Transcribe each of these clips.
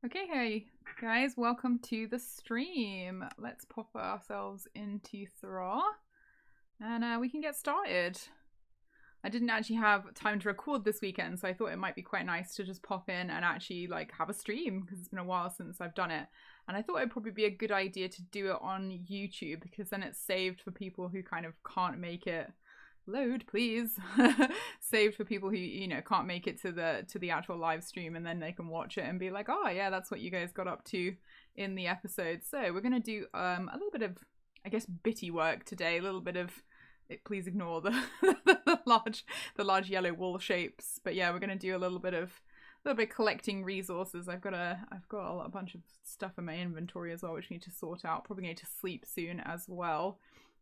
Okay, hey guys, welcome to the stream. Let's pop ourselves into Thra and we can get started. I didn't actually have time to record this weekend, so I thought it might be quite nice to just pop in and actually like have a stream because it's been a while since I've done it. And I thought it'd probably be a good idea to do it on YouTube because then it's saved for people who kind of can't make it. Load, please. Saved for people who, you know, can't make it to the actual live stream, and then they can watch it and be like, oh yeah, that's what you guys got up to in the episode. So we're gonna do a little bit of, I guess, bitty work today. A little bit of, please ignore the the large yellow wall shapes. But yeah, we're gonna do a little bit collecting resources. I've got a bunch of stuff in my inventory as well, which I need to sort out. Probably need to sleep soon as well.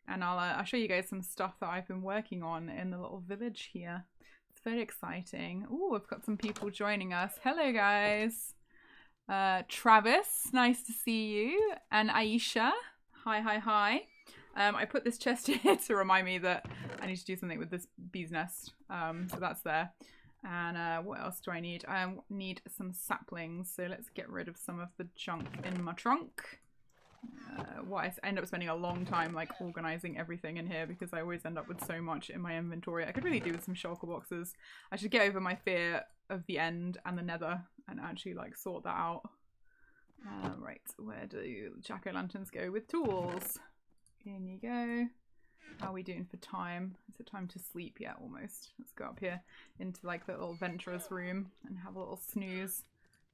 And I'll show you guys some stuff that I've been working on in the little village here. It's very exciting. Oh, I've got some people joining us. Hello, guys. Travis, nice to see you. And Aisha, hi. I put this chest here to remind me that I need to do something with this bee's nest. So that's there. And what else do I need? I need some saplings. So let's get rid of some of the junk in my trunk. I end up spending a long time like organizing everything in here because I always end up with so much in my inventory. I could really do with some shulker boxes. I should get over my fear of the end and the nether and actually like sort that out. Right, where do jack-o'-lanterns go with tools? In you go. How are we doing for time? Is it time to sleep yet? Almost. Let's go up here into like the little venturer's room and have a little snooze.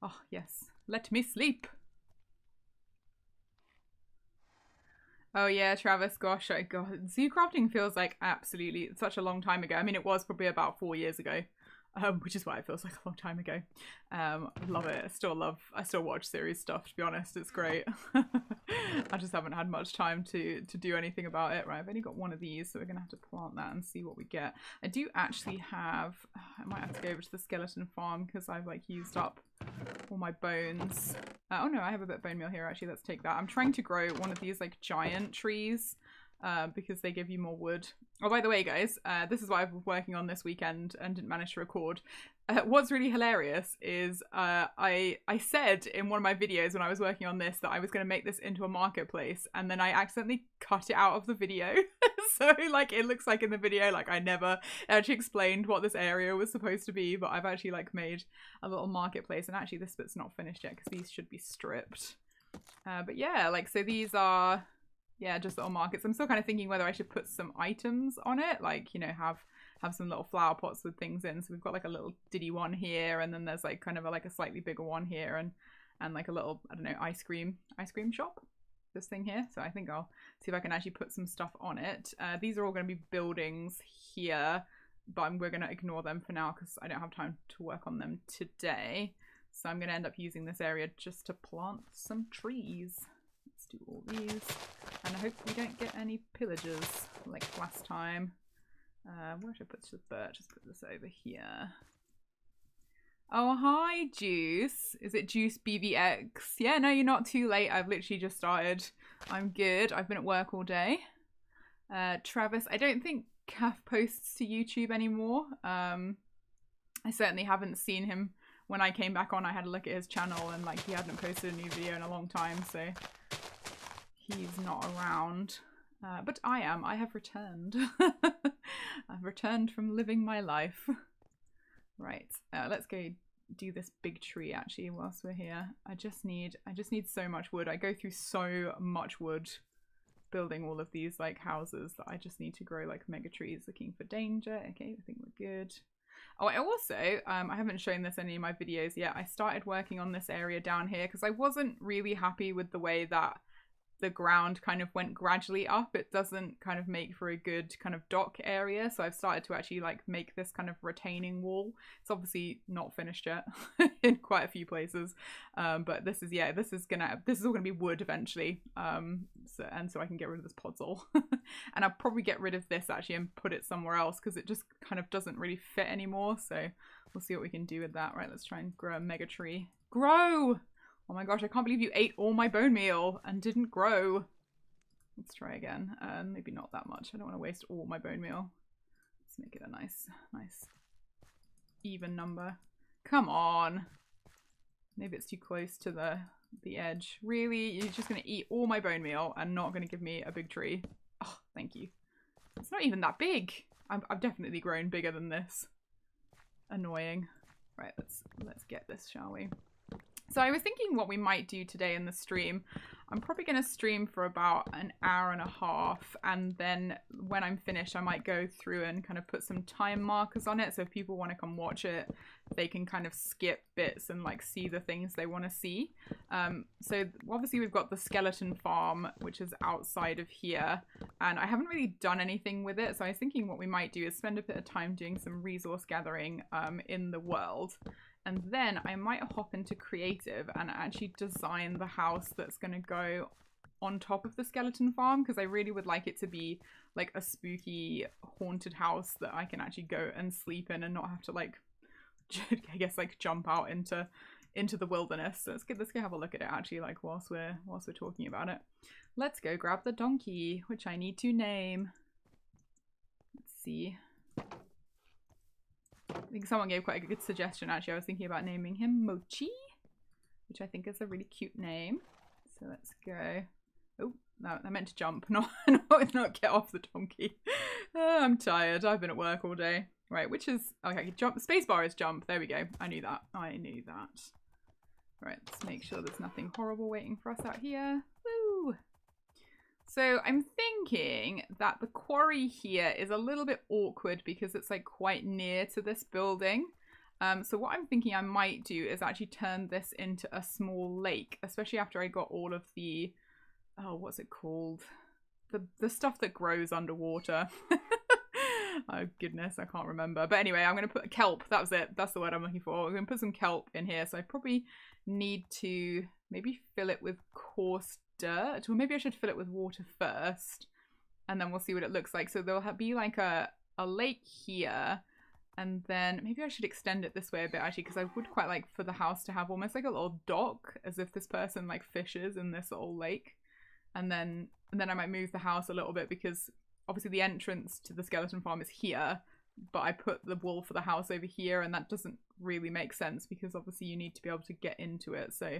Oh yes, let me sleep. Oh yeah, Travis, gosh, zoo crafting feels like absolutely such a long time ago. I mean, it was probably about 4 years ago, which is why it feels like a long time ago. Love it. I still watch series stuff, to be honest. It's great. I just haven't had much time to do anything about it. Right, I've only got one of these, so we're gonna have to plant that and see what we get. I do actually have, I might have to go over to the skeleton farm because I've like used up all my bones. Oh no, I have a bit of bone meal here actually. Let's take that. I'm trying to grow one of these like giant trees because they give you more wood. Oh, by the way, guys, this is what I've been working on this weekend and didn't manage to record. What's really hilarious is I said in one of my videos when I was working on this that I was going to make this into a marketplace, and then I accidentally cut it out of the video. So like it looks like in the video like I never actually explained what this area was supposed to be, but I've actually like made a little marketplace, and actually this bit's not finished yet because these should be stripped. But yeah, like so these are just little markets. I'm still kind of thinking whether I should put some items on it, like, you know, have some little flower pots with things in. So we've got like a little diddy one here, and then there's like kind of a slightly bigger one here, and like a little, I don't know, ice cream shop, this thing here. So I think I'll see if I can actually put some stuff on it. These are all going to be buildings here, but we're going to ignore them for now because I don't have time to work on them today. So I'm going to end up using this area just to plant some trees. Let's do all these, and I hope we don't get any pillagers like last time. Where should I put the birch? Just put this over here. Oh, hi, Juice. Is it Juice BVX? Yeah, no, you're not too late. I've literally just started. I'm good. I've been at work all day. Travis, I don't think Calf posts to YouTube anymore. I certainly haven't seen him. When I came back on, I had a look at his channel, and like he hadn't posted a new video in a long time, so he's not around. But I am. I have returned. I've returned from living my life. Right. Let's go do this big tree actually whilst we're here. I just need so much wood. I go through so much wood building all of these like houses that I just need to grow like mega trees. Looking for danger. Okay, I think we're good. Oh, I also, I haven't shown this in any of my videos yet. I started working on this area down here because I wasn't really happy with the way that the ground kind of went gradually up. It doesn't kind of make for a good kind of dock area. So I've started to actually like make this kind of retaining wall. It's obviously not finished yet in quite a few places. But this is all gonna be wood eventually. So I can get rid of this podzol. And I'll probably get rid of this actually and put it somewhere else because it just kind of doesn't really fit anymore. So we'll see what we can do with that. Right, let's try and grow a mega tree. Grow! Oh my gosh, I can't believe you ate all my bone meal and didn't grow. Let's try again. Maybe not that much. I don't want to waste all my bone meal. Let's make it a nice even number. Come on. Maybe it's too close to the edge. Really? You're just going to eat all my bone meal and not going to give me a big tree? Oh, thank you. It's not even that big. I've definitely grown bigger than this. Annoying. Right, let's get this, shall we? So I was thinking what we might do today in the stream. I'm probably going to stream for about an hour and a half, and then when I'm finished I might go through and kind of put some time markers on it, so if people want to come watch it they can kind of skip bits and like see the things they want to see. So obviously we've got the skeleton farm, which is outside of here, and I haven't really done anything with it, so I was thinking what we might do is spend a bit of time doing some resource gathering in the world. And then I might hop into creative and actually design the house that's going to go on top of the skeleton farm, because I really would like it to be like a spooky haunted house that I can actually go and sleep in and not have to like, I guess like jump out into the wilderness. So let's go have a look at it actually, like whilst we're talking about it. Let's go grab the donkey, which I need to name. Let's see. I think someone gave quite a good suggestion actually. I was thinking about naming him Mochi, which I think is a really cute name. So let's go. Oh, no, I meant to jump, not get off the donkey. I'm tired. I've been at work all day. Right, which is okay. Jump. Spacebar is jump. There we go. I knew that. Right, let's make sure there's nothing horrible waiting for us out here. Woo! So I'm thinking that the quarry here is a little bit awkward because it's like quite near to this building. So what I'm thinking I might do is actually turn this into a small lake, especially after I got all of the, oh, what's it called? The stuff that grows underwater. Oh goodness, I can't remember. But anyway, I'm going to put kelp. That was it. That's the word I'm looking for. I'm going to put some kelp in here. So I probably need to maybe fill it with coarse dirt, or maybe I should fill it with water first and then we'll see what it looks like. So there'll be like a lake here, and then maybe I should extend it this way a bit actually, because I would quite like for the house to have almost like a little dock, as if this person like fishes in this little lake, and then I might move the house a little bit, because obviously the entrance to the skeleton farm is here, but I put the wall for the house over here, and that doesn't really make sense because obviously you need to be able to get into it. So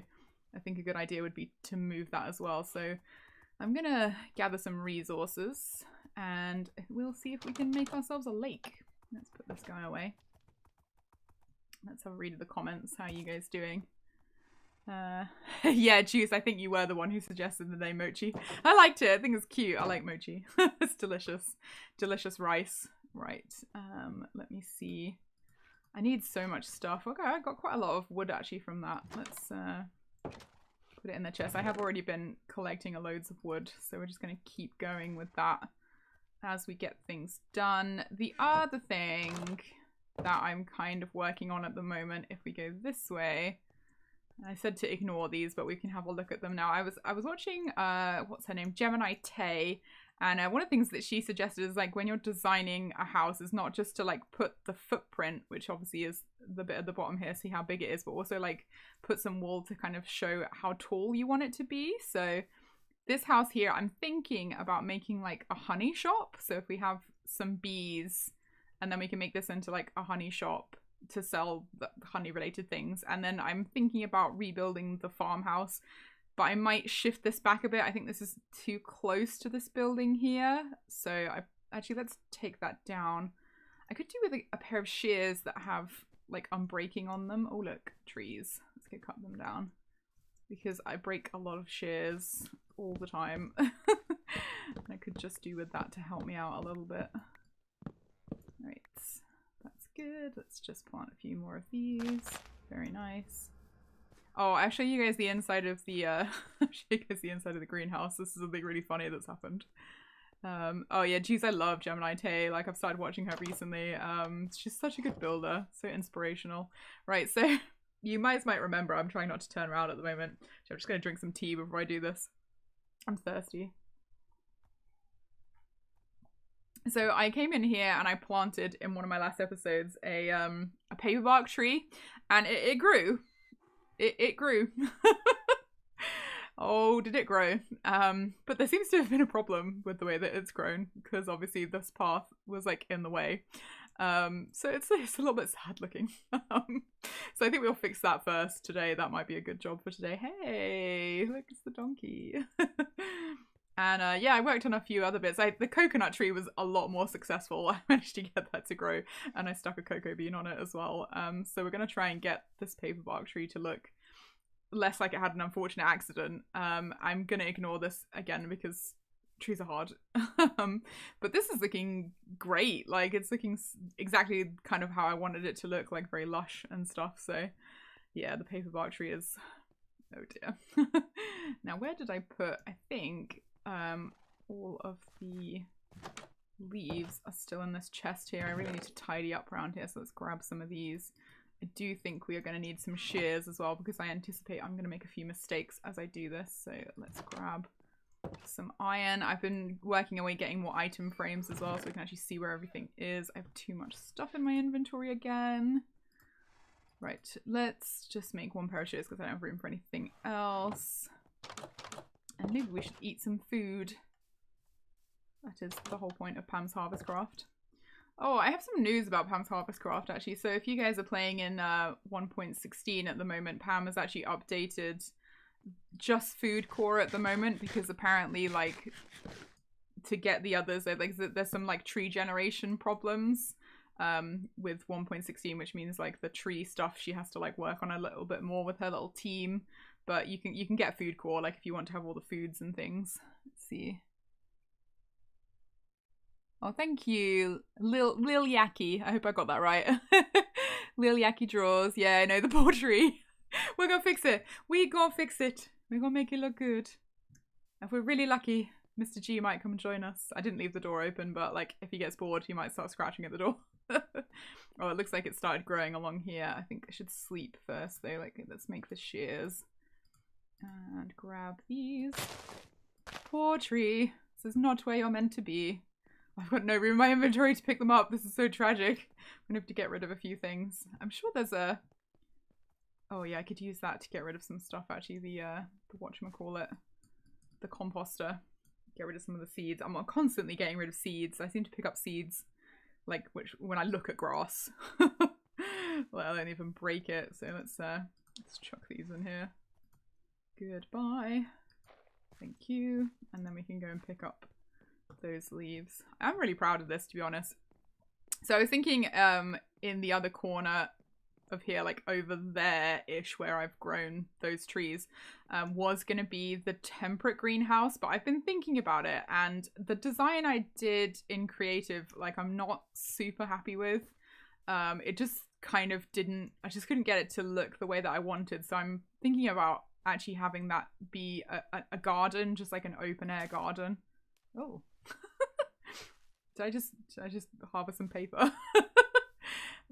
I think a good idea would be to move that as well. So I'm gonna gather some resources and we'll see if we can make ourselves a lake. Let's put this guy away. Let's have a read of the comments. How are you guys doing? Yeah, Juice, I think you were the one who suggested the name Mochi. I liked it. I think it's cute. I like Mochi. It's delicious. Delicious rice. Right. Let me see. I need so much stuff. Okay, I got quite a lot of wood actually from that. Let's put it in the chest. I have already been collecting loads of wood, so we're just going to keep going with that as we get things done. The other thing that I'm kind of working on at the moment, if we go this way, I said to ignore these, but we can have a look at them now. I was watching what's her name, Gemini Tay, and one of the things that she suggested is like when you're designing a house is not just to like put the footprint, which obviously is the bit at the bottom here, see how big it is, but also like put some wool to kind of show how tall you want it to be. So this house here, I'm thinking about making like a honey shop. So if we have some bees, and then we can make this into like a honey shop to sell the honey related things. And then I'm thinking about rebuilding the farmhouse, but I might shift this back a bit. I think this is too close to this building here. So let's take that down. I could do with a pair of shears that have like unbreaking on them. Oh look, trees. Let's go cut them down, because I break a lot of shears all the time. I could just do with that to help me out a little bit. Right. That's good. Let's just plant a few more of these. Very nice. Oh, I'll show you guys the inside of the greenhouse. This is something really funny that's happened. Oh yeah, geez, I love Gemini Tay. Like, I've started watching her recently. She's such a good builder, so inspirational. Right, so you might remember I'm trying not to turn around at the moment. So I'm just gonna drink some tea before I do this. I'm thirsty. So I came in here and I planted in one of my last episodes a paperbark tree, and it grew. It grew. Oh, did it grow? But there seems to have been a problem with the way that it's grown, because obviously this path was like in the way. So it's a little bit sad looking. So I think we'll fix that first today. That might be a good job for today. Hey, look, it's the donkey. And yeah, I worked on a few other bits. The coconut tree was a lot more successful. I managed to get that to grow, and I stuck a cocoa bean on it as well. So we're going to try and get this paperbark tree to look less like it had an unfortunate accident. I'm going to ignore this again because trees are hard. But this is looking great. Like, it's looking exactly kind of how I wanted it to look, like very lush and stuff. So yeah, the paperbark tree is... Oh dear. Now, where did I put... I think... all of the leaves are still in this chest here. I really need to tidy up around here, so let's grab some of these. I do think we are going to need some shears as well, because I anticipate I'm going to make a few mistakes as I do this. So let's grab some iron. I've been working away getting more item frames as well, so we can actually see where everything is. I have too much stuff in my inventory again. Right, let's just make one pair of shears because I don't have room for anything else. And maybe we should eat some food. That is the whole point of Pam's Harvestcraft. Oh, I have some news about Pam's Harvestcraft, actually. So if you guys are playing in 1.16 at the moment, Pam has actually updated just food core at the moment, because apparently, like, to get the others, there's some, like, tree generation problems with 1.16, which means, like, the tree stuff she has to, like, work on a little bit more with her little team. But you can get food core, like, if you want to have all the foods and things. Let's see. Oh, thank you, Lil Yaki. I hope I got that right. Lil Yaki draws. Yeah, I know, the poor tree. We're gonna fix it. We're gonna fix it. We're gonna make it look good. If we're really lucky, Mr. G might come and join us. I didn't leave the door open, but, like, if he gets bored, he might start scratching at the door. Oh, it looks like it started growing along here. I think I should sleep first, though. Like, let's make the shears. And grab these. Poor tree. This is not where you're meant to be. I've got no room in my inventory to pick them up. This is so tragic. I'm gonna have to get rid of a few things. I'm sure there's a... Oh yeah, I could use that to get rid of some stuff, actually. The whatchamacallit. The composter. Get rid of some of the seeds. I'm constantly getting rid of seeds. I seem to pick up seeds, like, when I look at grass. Well, I don't even break it. So let's chuck these in here. Goodbye. Thank you. And then we can go and pick up those leaves. I'm really proud of this, to be honest. So I was thinking in the other corner of here, like over there-ish, where I've grown those trees, was going to be the temperate greenhouse, but I've been thinking about it, and the design I did in creative, like, I'm not super happy with. It just kind of didn't... I just couldn't get it to look the way that I wanted, so I'm thinking about actually having that be a garden, just like an open air garden. Oh. Did I just harvest some paper?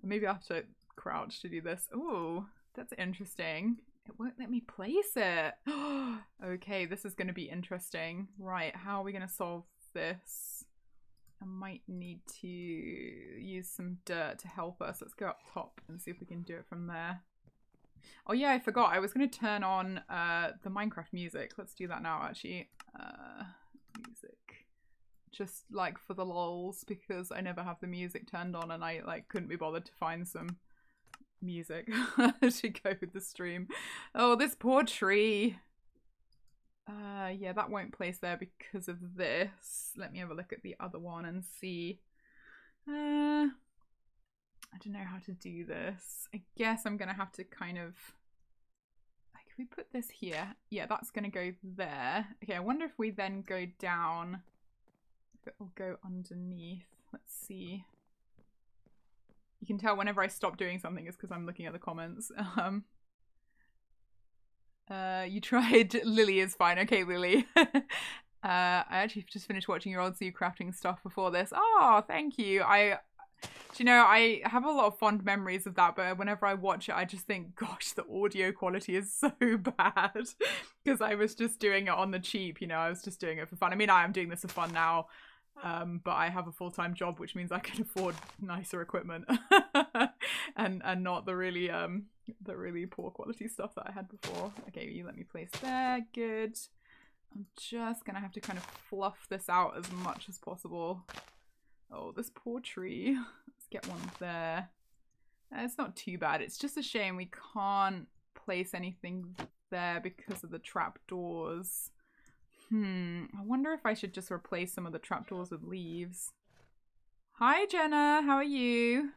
Maybe I have to crouch to do this. Oh, that's interesting. It won't let me place it. Okay, this is going to be interesting. Right, how are we going to solve this? I might need to use some dirt to help us. Let's go up top and see if we can do it from there. Oh yeah, I forgot. I was going to turn on the Minecraft music. Let's do that now, actually. Music. Just, like, for the lols, because I never have the music turned on, and I, like, couldn't be bothered to find some music to go with the stream. Oh, this poor tree. Yeah, that won't place there because of this. Let me have a look at the other one and see. I don't know how to do this. I guess I'm gonna have to kind of... Like, if we put this here... Yeah, that's gonna go there. Okay, I wonder if we then go down... If it will go underneath. Let's see. You can tell whenever I stop doing something is because I'm looking at the comments. You tried Lily is fine. Okay, Lily. I actually just finished watching your old Zoo crafting stuff before this. Oh, thank you. You know, I have a lot of fond memories of that, but whenever I watch it, I just think, gosh, the audio quality is so bad. Because I was just doing it on the cheap, you know, I was just doing it for fun. I mean, I am doing this for fun now, but I have a full-time job, which means I can afford nicer equipment and not the really poor quality stuff that I had before. Okay, you let me place there. Good. I'm just gonna have to kind of fluff this out as much as possible. Oh, this poor tree. Let's get one there. It's not too bad. It's just a shame we can't place anything there because of the trapdoors. I wonder if I should just replace some of the trapdoors with leaves. Hi, Jenna. How are you?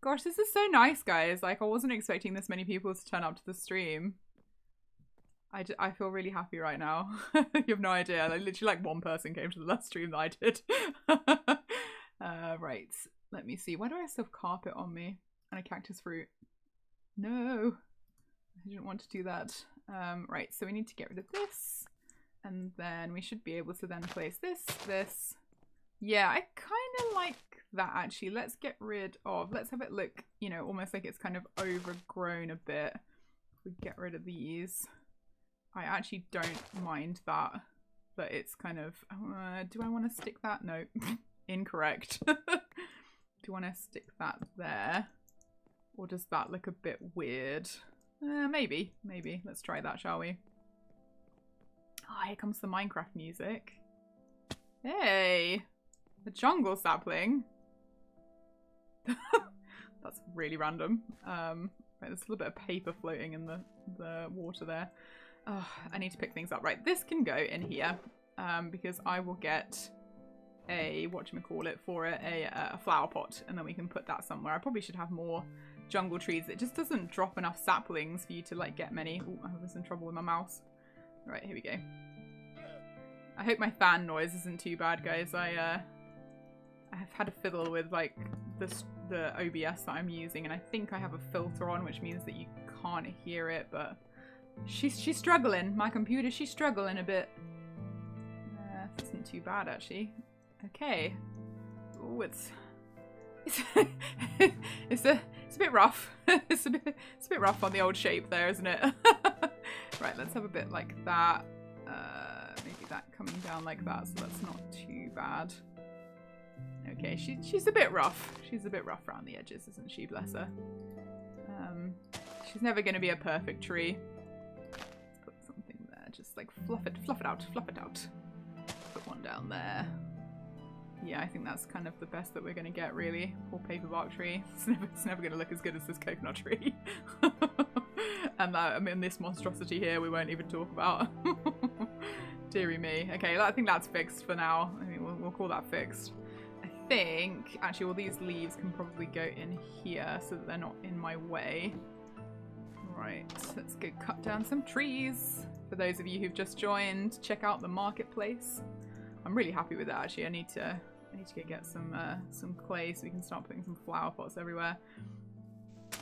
Gosh, this is so nice, guys. Like, I wasn't expecting this many people to turn up to the stream. I feel really happy right now. You have no idea. Like, literally, like, one person came to the last stream that I did. Right. Let me see. Why do I still have carpet on me? And a cactus fruit. No. I didn't want to do that. Right. So we need to get rid of this. And then we should be able to then place this. Yeah, I kind of like that, actually. Let's get rid of... Let's have it look, you know, almost like it's kind of overgrown a bit. If we get red of these. I actually don't mind that. But it's kind of... do I want to stick that? No. Incorrect. Do you want to stick that there? Or does that look a bit weird? Maybe. Maybe. Let's try that, shall we? Oh, here comes the Minecraft music. Hey! A jungle sapling. That's really random. Right, there's a little bit of paper floating in the water there. Oh, I need to pick things up. Right, this can go in here. Because I will get a, whatchamacallit for it, a flower pot. And then we can put that somewhere. I probably should have more jungle trees. It just doesn't drop enough saplings for you to, like, get many. Ooh, I was in trouble with my mouse. Right, here we go. I hope my fan noise isn't too bad, guys. I have had a fiddle with, like, the OBS that I'm using, and I think I have a filter on, which means that you can't hear it, but she's struggling. My computer, she's struggling a bit. This isn't too bad, actually. Okay. Oh, it's a bit rough. it's a bit rough on the old shape there, isn't it? Right, let's have a bit like that. Maybe that coming down like that, so that's not too bad. Okay, she's a bit rough. She's a bit rough around the edges, isn't she? Bless her. She's never going to be a perfect tree. Let's put something there. Just like fluff it out, fluff it out. Put one down there. Yeah, I think that's kind of the best that we're going to get, really. Poor paperbark tree. It's never going to look as good as this coconut tree. And that, I mean, this monstrosity here we won't even talk about. Deary me. Okay, I think that's fixed for now. I mean, we'll call that fixed. I think, actually, all these leaves can probably go in here so that they're not in my way. Right, let's go cut down some trees. For those of you who've just joined, check out the marketplace. I'm really happy with that, actually. I need to go get some clay so we can start putting some flower pots everywhere.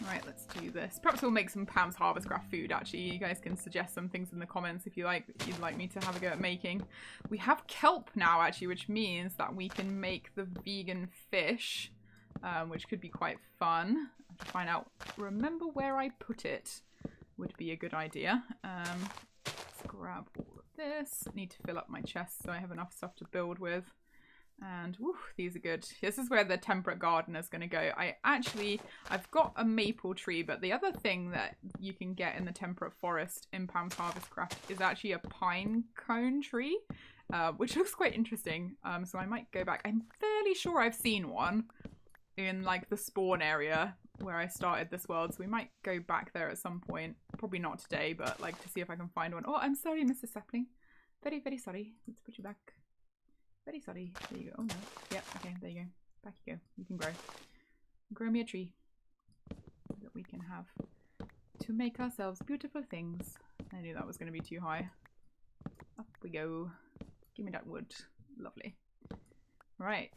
Right, let's do this. Perhaps we'll make some Pam's Harvestcraft food, actually. You guys can suggest some things in the comments if you'd like me to have a go at making. We have kelp now, actually, which means that we can make the vegan fish, which could be quite fun. I have to find out, remember where I put it would be a good idea. Let's grab all of this. I need to fill up my chest so I have enough stuff to build with. And whew, these are good. This is where the temperate garden is going to go. I've got a maple tree, but the other thing that you can get in the temperate forest in Pam's Harvestcraft is actually a pine cone tree, which looks quite interesting. So I might go back. I'm fairly sure I've seen one in like the spawn area where I started this world. So we might go back there at some point. Probably not today, but like to see if I can find one. Oh, I'm sorry, Mr. Sapling. Very, very sorry. Let's put you back. Very sorry. There you go. Oh no. Yep, okay, there you go. Back you go. You can grow. Grow me a tree that we can have to make ourselves beautiful things. I knew that was going to be too high. Up we go. Give me that wood. Lovely. Right.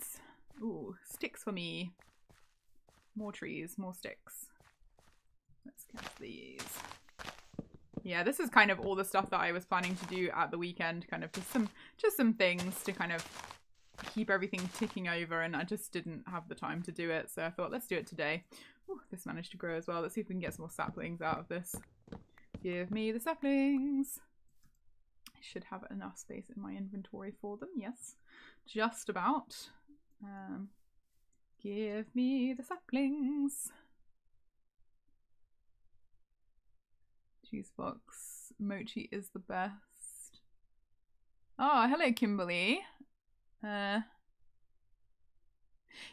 Ooh, sticks for me. More trees, more sticks. Let's get these. Yeah, this is kind of all the stuff that I was planning to do at the weekend, kind of just some things to kind of keep everything ticking over, and I just didn't have the time to do it, so I thought let's do it today. Ooh, this managed to grow as well. Let's see if we can get some more saplings out of this. Give me the saplings. I should have enough space in my inventory for them. Yes, just about. Give me the saplings. Juice box. Mochi is the best. Oh, hello, Kimberly.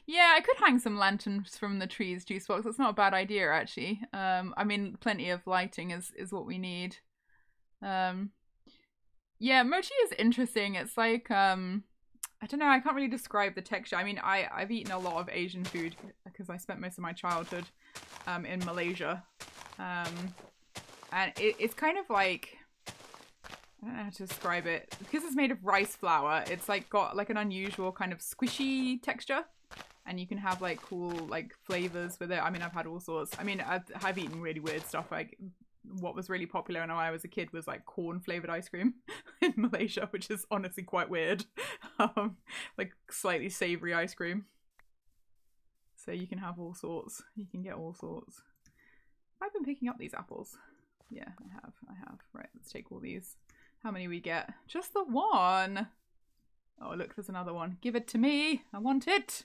Yeah, I could hang some lanterns from the trees, juice box. That's not a bad idea, actually. I mean, plenty of lighting is what we need. Yeah, mochi is interesting. It's like, I don't know, I can't really describe the texture. I mean, I've eaten a lot of Asian food because I spent most of my childhood in Malaysia. And it's kind of like, I don't know how to describe it. Because it's made of rice flour, it's like got like an unusual kind of squishy texture. And you can have like cool like flavors with it. I mean, I've had all sorts. I mean, I've eaten really weird stuff. Like what was really popular when I was a kid was like corn flavored ice cream in Malaysia, which is honestly quite weird. Like slightly savory ice cream. So you can have all sorts. You can get all sorts. I've been picking up these apples. Yeah, I have. Right, let's take all these. How many we get? Just the one. Oh, look, there's another one. Give it to me. I want it.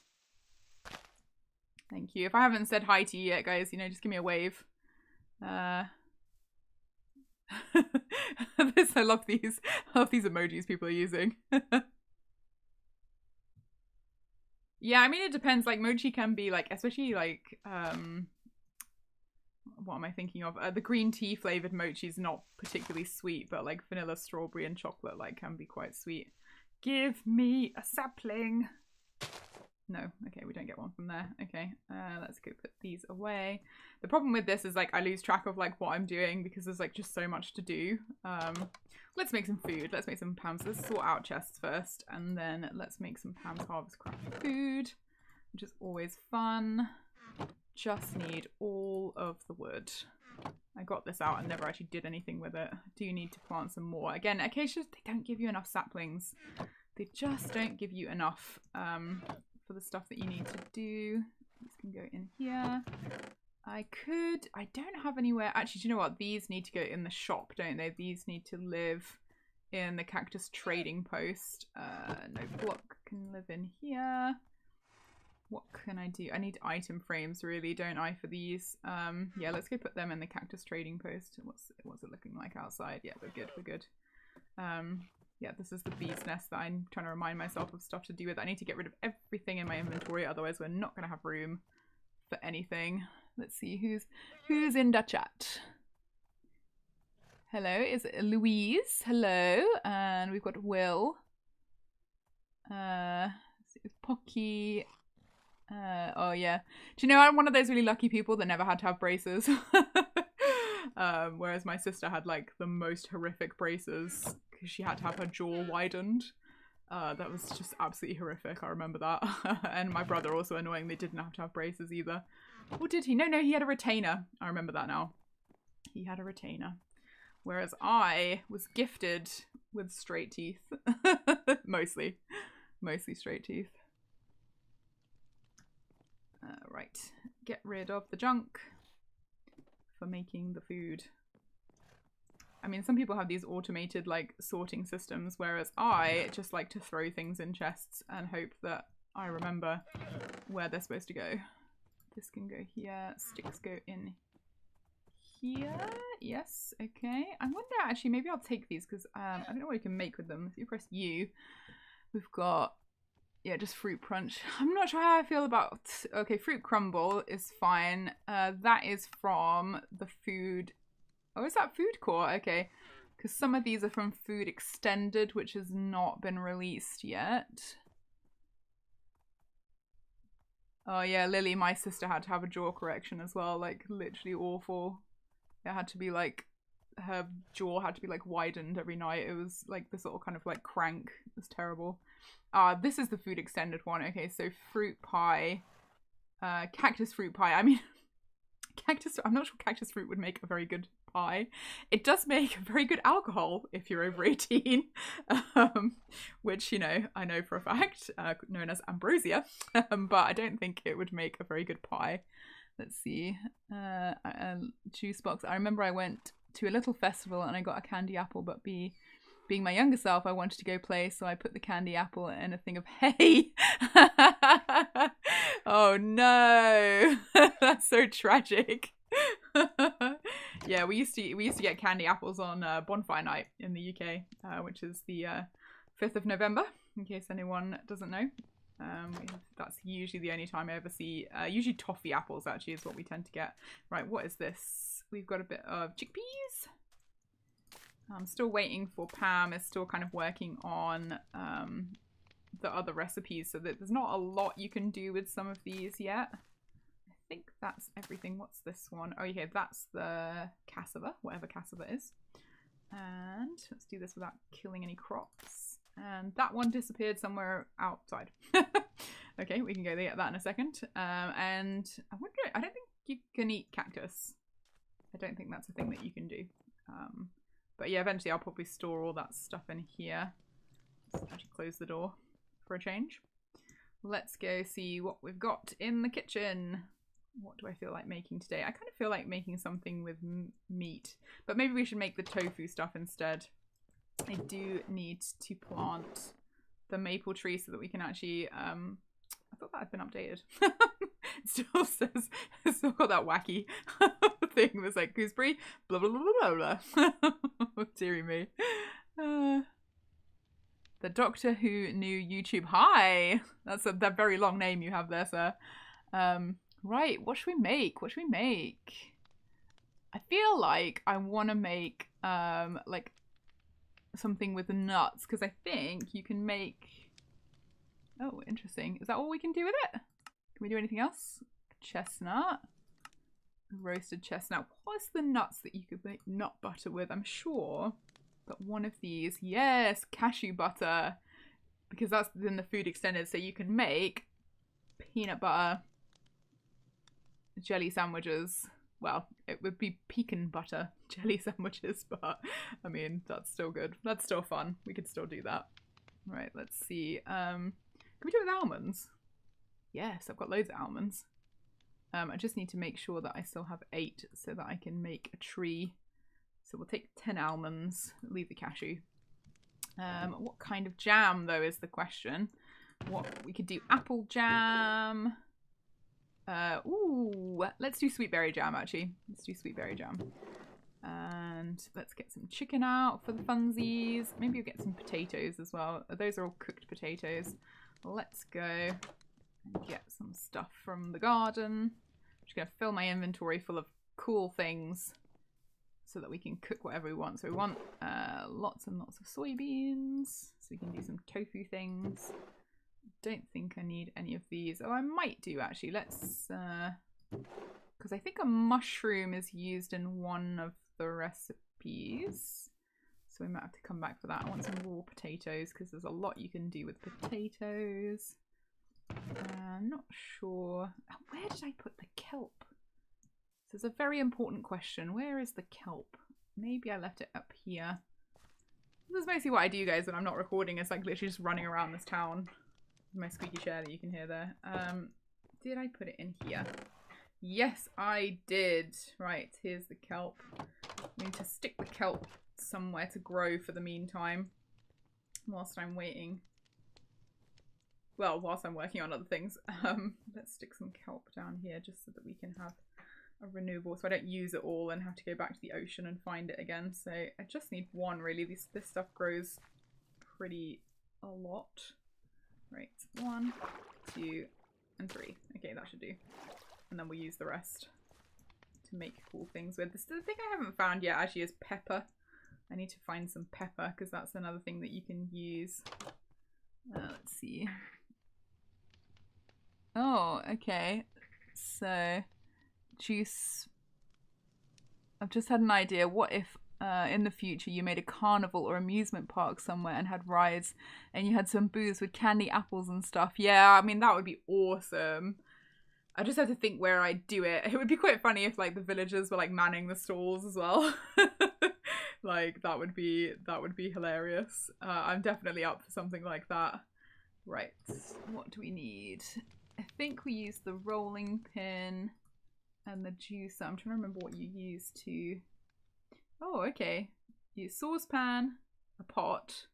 Thank you. If I haven't said hi to you yet, guys, you know, just give me a wave. I love these emojis people are using. Yeah, I mean, it depends. Like, mochi can be like, especially like, what am I thinking of? The green tea flavored mochi is not particularly sweet, but like vanilla, strawberry, and chocolate like can be quite sweet. Give me a sapling. No, okay, we don't get one from there. Okay, let's go put these away. The problem with this is like I lose track of like what I'm doing because there's like just so much to do. Let's make some food. Let's make some Pam's. Let's sort out chests first, and then let's make some Pam's Harvestcraft food, which is always fun. Just need all of the wood. I got this out and never actually did anything with it. Do need to plant some more. Again, acacias, they don't give you enough saplings. They just don't give you enough for the stuff that you need to do. These can go in here. I don't have anywhere. Actually, do you know what? These need to go in the shop, don't they? These need to live in the cactus trading post. No, block can live in here. What can I do? I need item frames, really, don't I, for these? Yeah, let's go put them in the cactus trading post. What's it looking like outside? Yeah, we're good. Yeah, this is the bee's nest that I'm trying to remind myself of stuff to do with. I need to get rid of everything in my inventory, otherwise we're not going to have room for anything. Let's see who's in the chat. Hello, is it Louise? Hello, and we've got Will. Pocky. Oh yeah. Do you know I'm one of those really lucky people that never had to have braces? Whereas my sister had like the most horrific braces because she had to have her jaw widened. That was just absolutely horrific. I remember that. And my brother also annoyingly didn't have to have braces either. Or did he? No, he had a retainer. I remember that now. He had a retainer. Whereas I was gifted with straight teeth. Mostly straight teeth. Right, get rid of the junk for making the food. I mean, some people have these automated like sorting systems, whereas I just like to throw things in chests and hope that I remember where they're supposed to go. This can go here, sticks go in here. Yes, okay. I wonder actually, maybe I'll take these because I don't know what you can make with them. If you press U, we've got, yeah, just fruit punch. I'm not sure how I feel about... Okay, fruit crumble is fine. That is from the food... Oh, is that food court? Okay. Because some of these are from Food Extended, which has not been released yet. Oh, yeah, Lily, my sister, had to have a jaw correction as well. Like, literally awful. It had to be, like... Her jaw had to be, like, widened every night. It was, like, this little kind of, like, crank. It was terrible. This is the Food Extended one. Okay, so fruit pie. Cactus fruit pie. I mean, I'm not sure cactus fruit would make a very good pie. It does make a very good alcohol if you're over 18. Which, you know, I know for a fact, known as ambrosia. But I don't think it would make a very good pie. Let's see. Juice box. I remember I went to a little festival and I got a candy apple, but being my younger self, I wanted to go play, so I put the candy apple in a thing of hay. Oh no, that's so tragic. Yeah, we used to get candy apples on bonfire night in the UK, which is the 5th of November, in case anyone doesn't know. That's usually the only time I ever see. Usually toffee apples actually is what we tend to get. Right, what is this? We've got a bit of chickpeas. I'm still waiting for Pam. Is still kind of working on the other recipes, so that there's not a lot you can do with some of these yet. I think that's everything. What's this one? Oh yeah, that's the cassava, whatever cassava is. And let's do this without killing any crops. And that one disappeared somewhere outside. Okay, we can go get that in a second. And I wonder, I don't think you can eat cactus. I don't think that's a thing that you can do. But yeah, eventually I'll probably store all that stuff in here. Let's actually close the door for a change. Let's go see what we've got in the kitchen. What do I feel like making today? I kind of feel like making something with meat, but maybe we should make the tofu stuff instead. I do need to plant the maple tree so that we can actually, I thought that had been updated. It still says, it's still got that wacky thing that's like gooseberry, blah, blah, blah, blah, blah. Deary me. The Doctor Who knew YouTube. Hi! That's that very long name you have there, sir. Right, what should we make? What should we make? I feel like I want to make, like, something with the nuts, because I think you can make... Oh, interesting. Is that all we can do with it? Can we do anything else? Chestnut. Roasted chestnut. What's the nuts that you could make nut butter with? I'm sure that one of these... Yes, cashew butter. Because that's in the food extended, so you can make peanut butter jelly sandwiches. Well, it would be pecan butter jelly sandwiches, but I mean, that's still good. That's still fun. We could still do that. Right, let's see. Can we do it with almonds? Yes, I've got loads of almonds. I just need to make sure that I still have 8 so that I can make a tree. So we'll take 10 almonds, leave the cashew. What kind of jam, though, is the question. What we could do, apple jam. Ooh, let's do sweet berry jam, actually. Let's do sweet berry jam. And let's get some chicken out for the funsies. Maybe we'll get some potatoes as well. Those are all cooked potatoes. Let's go and get some stuff from the garden. I'm just going to fill my inventory full of cool things so that we can cook whatever we want. So we want lots and lots of soybeans, so we can do some tofu things. Don't think I need any of these. Oh, I might do actually. Let's, because I think a mushroom is used in one of the recipes. So we might have to come back for that. I want some raw potatoes because there's a lot you can do with potatoes. I'm not sure. Where did I put the kelp? This is a very important question. Where is the kelp? Maybe I left it up here. This is mostly what I do, guys, when I'm not recording. It's like literally just running around this town. My squeaky chair that you can hear there. Did I put it in here? Yes, I did. Right, here's the kelp. I need to stick the kelp somewhere to grow for the meantime. Whilst I'm waiting. Well, whilst I'm working on other things. Let's stick some kelp down here just so that we can have a renewable. So I don't use it all and have to go back to the ocean and find it again. So I just need one, really. This stuff grows pretty a lot. Right, 1, 2, and 3. Okay, that should do. And then we'll use the rest to make cool things with. This, the thing I haven't found yet actually is pepper. I need to find some pepper because that's another thing that you can use. Let's see. Oh, okay. So, juice. I've just had an idea. What if in the future you made a carnival or amusement park somewhere and had rides and you had some booths with candy apples and stuff? Yeah, I mean, that would be awesome. I just have to think where I'd do it. It would be quite funny if like the villagers were like manning the stalls as well. Like that would be hilarious. I'm definitely up for something like that. Right, what do we need? I think we use the rolling pin and the juicer. I'm trying to remember what you use to... Oh, okay. Use saucepan, a pot,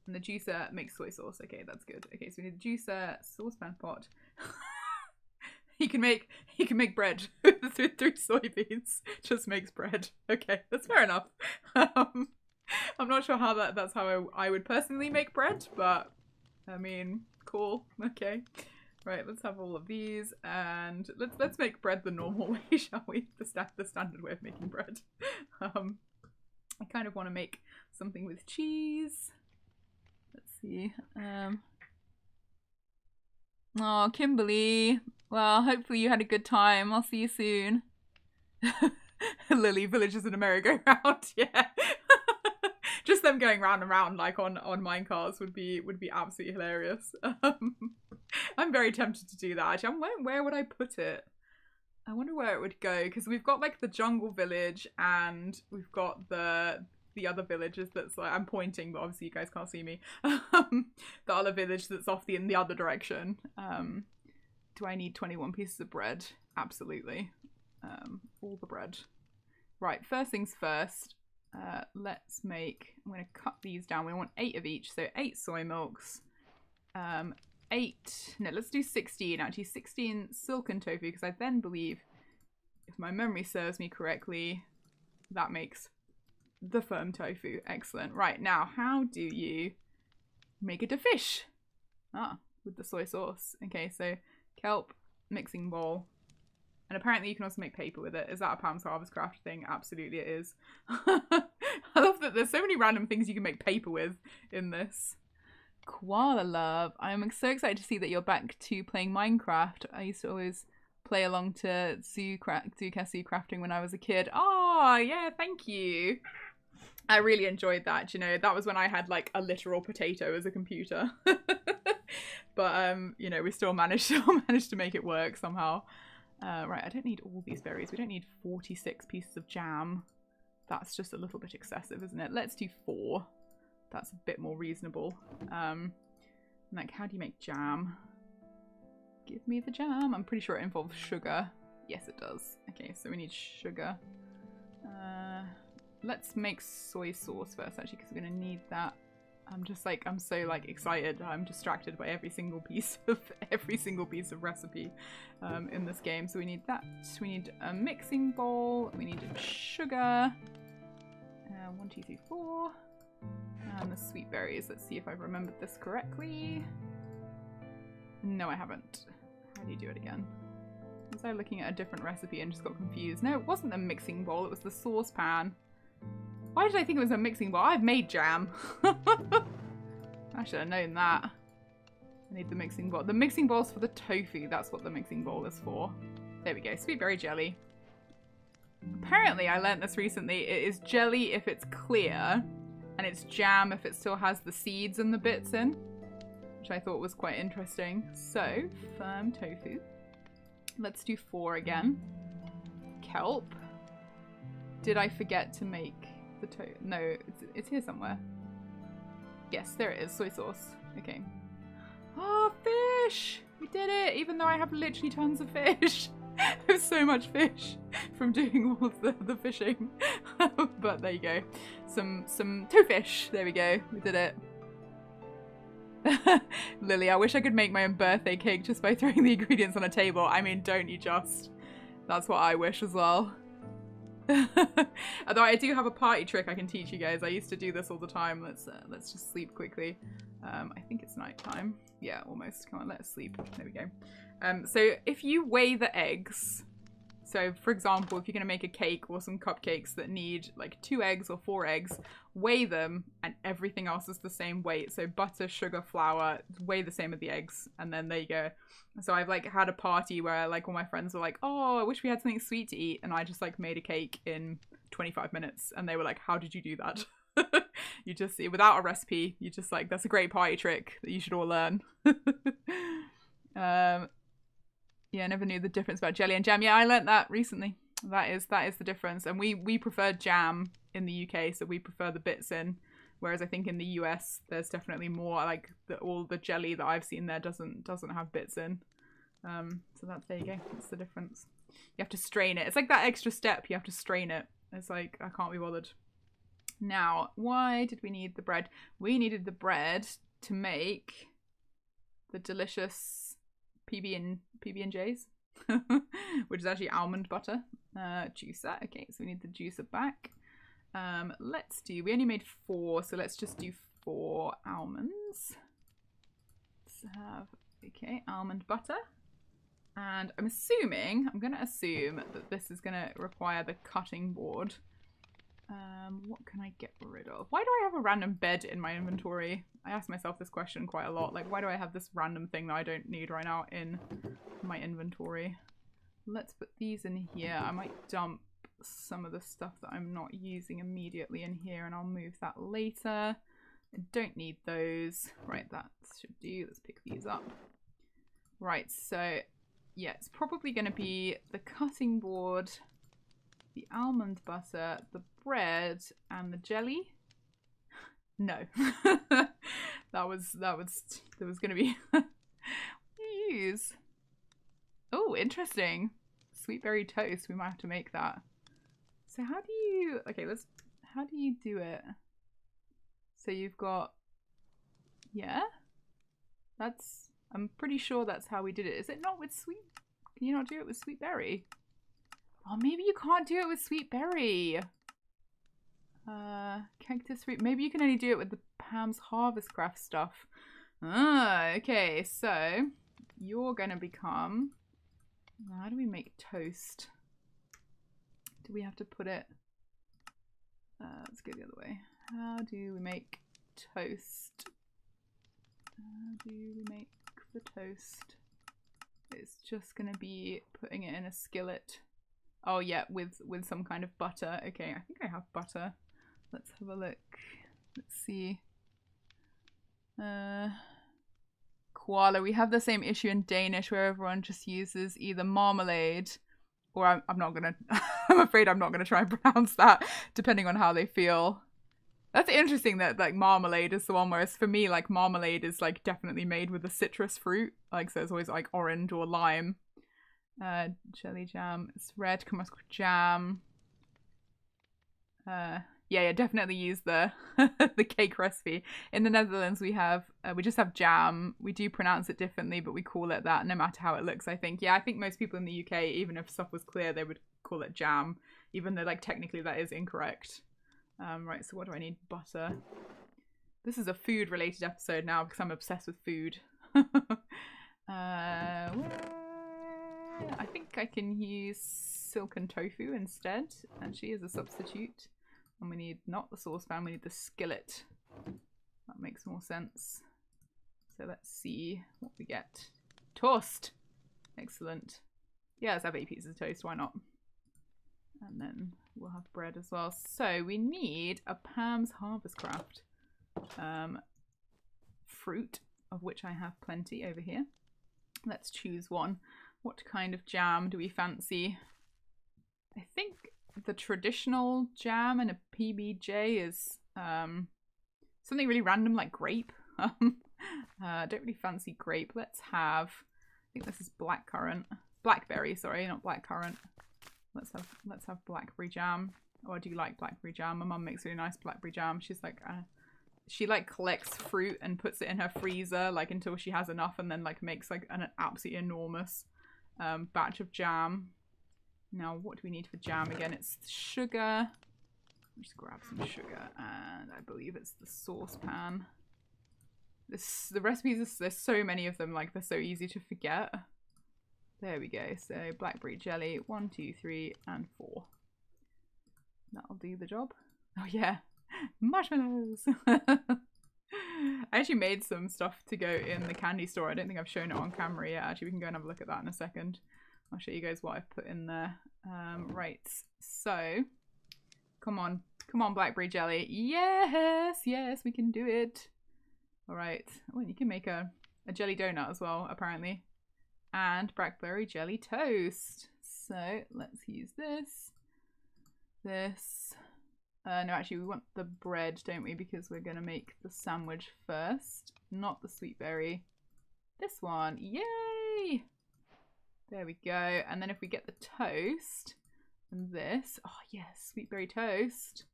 and the juicer makes soy sauce. Okay, that's good. Okay, so we need a juicer, saucepan, pot. He can make bread through soybeans. Just makes bread. Okay, that's fair enough. I'm not sure how that's how I would personally make bread, but I mean, Cool. Okay. Right, let's have all of these, and let's make bread the normal way, shall we? The standard way of making bread. I kind of want to make something with cheese. Let's see. Oh, Kimberly. Well, hopefully you had a good time. I'll see you soon. Lily, villages in a merry-go-round. Yeah. Just them going round and round like on minecars would be absolutely hilarious. I'm very tempted to do that. Actually, where would I put it? I wonder where it would go, because we've got like the jungle village and we've got the other villages that's like, I'm pointing, but obviously you guys can't see me. The other village that's off in the other direction. Do I need 21 pieces of bread? Absolutely. All the bread. Right, first things first. Let's make, I'm going to cut these down. We want 8 of each, so 8 soy milks. 8, no, let's do 16 actually. 16 silken tofu, because I then believe, if my memory serves me correctly, that makes the firm tofu. Excellent. Right, now, how do you make it a fish? Ah, with the soy sauce. Okay, so kelp, mixing bowl. And apparently you can also make paper with it. Is that a Pam's Harvestcraft thing? Absolutely it is. I love that there's so many random things you can make paper with in this. Koala love. I'm so excited to see that you're back to playing Minecraft. I used to always play along to Zoo crafting when I was a kid. Oh, yeah, thank you. I really enjoyed that. You know, that was when I had like a literal potato as a computer. But you know, we still managed to make it work somehow. Right, I don't need all these berries. We don't need 46 pieces of jam. That's just a little bit excessive, isn't it? Let's do 4. That's a bit more reasonable. Like, how do you make jam? Give me the jam. I'm pretty sure it involves sugar. Yes, it does. Okay, so we need sugar. Let's make soy sauce first, actually, because we're going to need that. I'm so like excited. I'm distracted by every single piece of recipe in this game. So we need that. We need a mixing bowl. We need sugar. 1, 2, 3, 4. And the sweet berries. Let's see if I've remembered this correctly. No, I haven't. How do you do it again? Was I looking at a different recipe and just got confused? No, it wasn't the mixing bowl. It was the saucepan. Why did I think it was a mixing bowl? I've made jam. I should have known that. I need the mixing bowl. The mixing bowl's for the tofu. That's what the mixing bowl is for. There we go. Sweet berry jelly. Apparently, I learnt this recently. It is jelly if it's clear, and it's jam if it still has the seeds and the bits in, which I thought was quite interesting. So, firm tofu. Let's do 4 again. Kelp. Did I forget to make the tofu? No, it's here somewhere. Yes, there it is. Soy sauce. Okay. Oh, fish! We did it! Even though I have literally tons of fish. There's so much fish from doing all of the fishing. But there you go. Some tofu-fish. There we go. We did it. Lily, I wish I could make my own birthday cake just by throwing the ingredients on a table. I mean, don't you just? That's what I wish as well. Although I do have a party trick I can teach you guys. I used to do this all the time. Let's just sleep quickly. I think it's night time. Yeah, almost. Come on, let's sleep. There we go. So if you weigh the eggs, so for example, if you're going to make a cake or some cupcakes that need like 2 eggs or 4 eggs, weigh them and everything else is the same weight. So butter, sugar, flour, weigh the same as the eggs, and then there you go. So I've like had a party where like all my friends were like, oh, I wish we had something sweet to eat, and I just like made a cake in 25 minutes, and they were like, how did you do that? You just, without a recipe, you just like, that's a great party trick that you should all learn. Yeah, I never knew the difference about jelly and jam. Yeah, I learnt that recently. That is the difference. And we prefer jam in the UK, so we prefer the bits in. Whereas I think in the US, there's definitely more like all the jelly that I've seen there doesn't have bits in. So there you go. That's the difference. You have to strain it. It's like that extra step. You have to strain it. It's like, I can't be bothered. Now, why did we need the bread? We needed the bread to make the delicious PB&Js, which is actually almond butter. Juicer. Okay, so we need the juicer back. We only made 4, so let's just do 4 almonds. have, okay, almond butter. And I'm going to assume that this is going to require the cutting board. What can I get rid of? Why do I have a random bed in my inventory? I ask myself this question quite a lot. Like, why do I have this random thing that I don't need right now in my inventory? Let's put these in here. I might dump some of the stuff that I'm not using immediately in here, and I'll move that later. I don't need those. Right, that should do. Let's pick these up. Right, so yeah, it's probably going to be the cutting board, the almond butter, the bread, and the jelly. No. there was going to be use. Oh, interesting. Sweet berry toast. We might have to make that. So how do you, okay, how do you do it? So you've got, yeah, I'm pretty sure that's how we did it. Is it not with sweet, can you not do it with sweet berry? Oh, maybe you can't do it with sweet berry. Cactus fruit, maybe you can only do it with the Pam's Harvestcraft stuff. Ah, okay, so you're gonna become, how do we make toast? Do we have to put it, let's go the other way. How do we make toast? How do we make the toast? It's just gonna be putting it in a skillet. Oh yeah, with some kind of butter. Okay, I think I have butter. Let's have a look. Let's see. Koala. We have the same issue in Danish where everyone just uses either marmalade or I'm not gonna I'm afraid I'm not gonna try and pronounce that depending on how they feel. That's interesting that like marmalade is the one, whereas for me like marmalade is like definitely made with a citrus fruit. Like so it's always like orange or lime. Jelly jam. It's red. Come on, jam. Yeah, definitely use the the cake recipe. In the Netherlands, we just have jam. We do pronounce it differently, but we call it that no matter how it looks. I think. Yeah, I think most people in the UK, even if stuff was clear, they would call it jam, even though like technically that is incorrect. Right. So what do I need? Butter. This is a food-related episode now because I'm obsessed with food. I think I can use silken tofu instead, and she is a substitute. And we need not the saucepan, we need the skillet. That makes more sense. So let's see what we get. Toast! Excellent. Yeah, let's have 8 pieces of toast, why not? And then we'll have bread as well. So we need a Pam's Harvestcraft fruit, of which I have plenty over here. Let's choose one. What kind of jam do we fancy? I think the traditional jam in a PBJ is something really random like grape. Don't really fancy grape. Let's have, I think this is blackberry, sorry, not blackcurrant. Let's have blackberry jam. Oh, I do like blackberry jam. My mum makes really nice blackberry jam. She's like she like collects fruit and puts it in her freezer like until she has enough, and then like makes like an absolutely enormous batch of jam. Now, what do we need for jam again? It's sugar. Just grab some sugar, and I believe it's the saucepan. The recipes, there's so many of them, like they're so easy to forget. There we go. So blackberry jelly, 1, 2, 3, and 4. That'll do the job. Oh yeah, marshmallows. I actually made some stuff to go in the candy store. I don't think I've shown it on camera yet. Actually, we can go and have a look at that in a second. I'll show you guys what I've put in there. Right, so come on, blackberry jelly. Yes, we can do it. All right. Oh, and you can make a jelly donut as well, apparently. And blackberry jelly toast. So let's use this. No, actually, we want the bread, don't we? Because we're going to make the sandwich first, not the sweet berry. This one. Yay! There we go. And then if we get the toast and this, oh yes, sweet berry toast.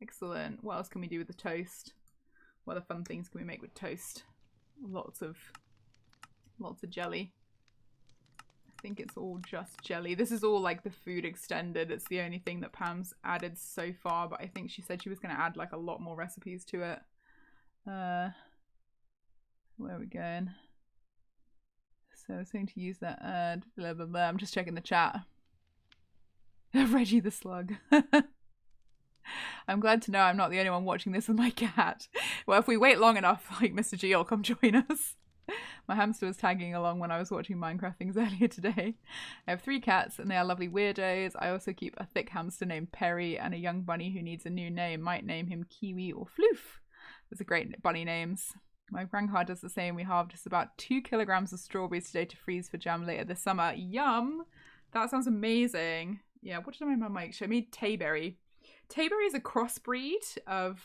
Excellent. What else can we do with the toast? What other fun things can we make with toast? Lots of jelly. I think it's all just jelly. This is all like the food extended. It's the only thing that Pam's added so far, but I think she said she was going to add like a lot more recipes to it. Where are we going? So I was going to use that. Blah, blah, blah. I'm just checking the chat. Reggie the slug. I'm glad to know I'm not the only one watching this with my cat. Well, if we wait long enough, like Mr. G will come join us. My hamster was tagging along when I was watching Minecraft things earlier today. I have 3 cats and they are lovely weirdos. I also keep a thick hamster named Perry and a young bunny who needs a new name. Might name him Kiwi or Floof. Those are great bunny names. My grandpa does the same. We harvest about 2 kilograms of strawberries today to freeze for jam later this summer. Yum! That sounds amazing. Yeah, what did my mum make? Show me Tayberry. Tayberry is a crossbreed of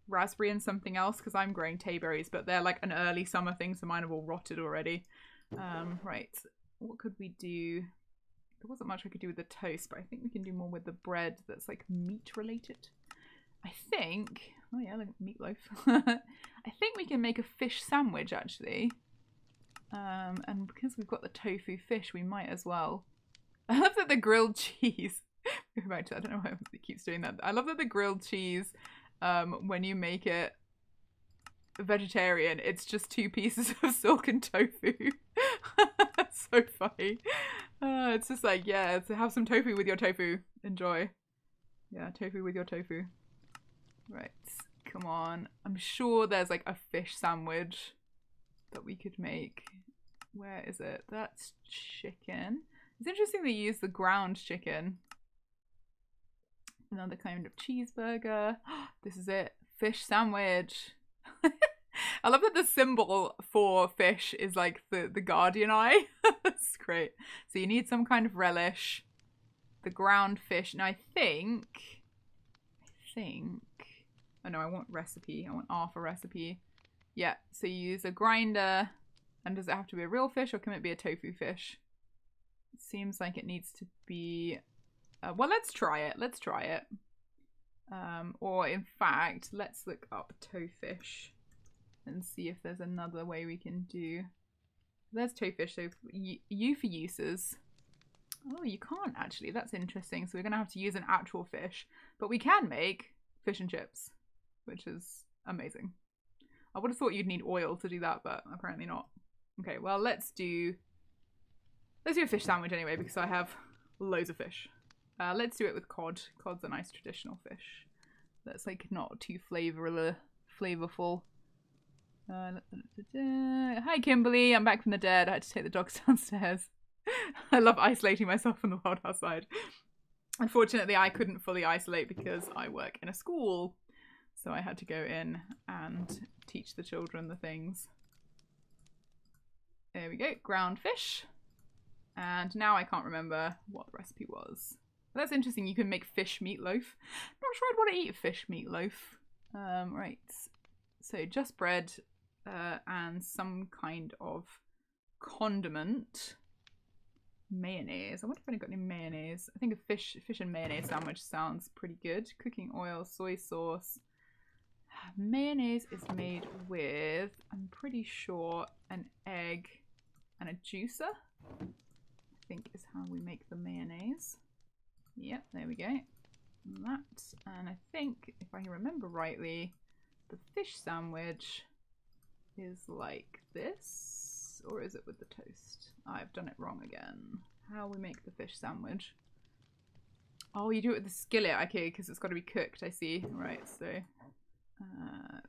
raspberry and something else because I'm growing Tayberries, but they're like an early summer thing, so mine have all rotted already. Right, what could we do? There wasn't much I could do with the toast, but I think we can do more with the bread that's like meat related. I think, oh yeah, like meatloaf. I think we can make a fish sandwich actually. And because we've got the tofu fish, we might as well. I love that the grilled cheese. Go back to that. I don't know why it keeps doing that. I love that the grilled cheese, when you make it vegetarian, it's just 2 pieces of silken tofu. So funny. It's just like, yeah, so have some tofu with your tofu. Enjoy. Yeah, tofu with your tofu. Right, come on. I'm sure there's like a fish sandwich that we could make. Where is it? That's chicken. It's interesting they use the ground chicken. Another kind of cheeseburger. This is it. Fish sandwich. I love that the symbol for fish is like the guardian eye. That's great. So you need some kind of relish. The ground fish. And I think... Oh no, I want recipe. I want R for recipe. Yeah, so you use a grinder. And does it have to be a real fish or can it be a tofu fish? It seems like it needs to be... well, let's try it. Let's try it. Or in fact, let's look up tofish and see if there's another way we can do... There's tofish, so U for uses. Oh, you can't actually. That's interesting. So we're going to have to use an actual fish. But we can make fish and chips, which is amazing. I would have thought you'd need oil to do that, but apparently not. Okay, well, let's do a fish sandwich anyway, because I have loads of fish. Let's do it with cod. Cod's a nice traditional fish. That's like not too flavorful. Hi, Kimberly. I'm back from the dead. I had to take the dogs downstairs. I love isolating myself from the world outside. Unfortunately, I couldn't fully isolate because I work in a school. So I had to go in and teach the children the things. There we go. Ground fish. And now I can't remember what the recipe was. But that's interesting. You can make fish meatloaf. Not sure I'd want to eat fish meatloaf. Right. So just bread and some kind of condiment. Mayonnaise. I wonder if I've got any mayonnaise. I think a fish and mayonnaise sandwich sounds pretty good. Cooking oil, soy sauce. Mayonnaise is made with, I'm pretty sure, an egg and a juicer. I think is how we make the mayonnaise. Yep, there we go. That, and I think, if I remember rightly, the fish sandwich is like this, or is it with the toast? I've done it wrong again. How we make the fish sandwich. Oh, you do it with the skillet, okay, because it's got to be cooked, I see. Right, so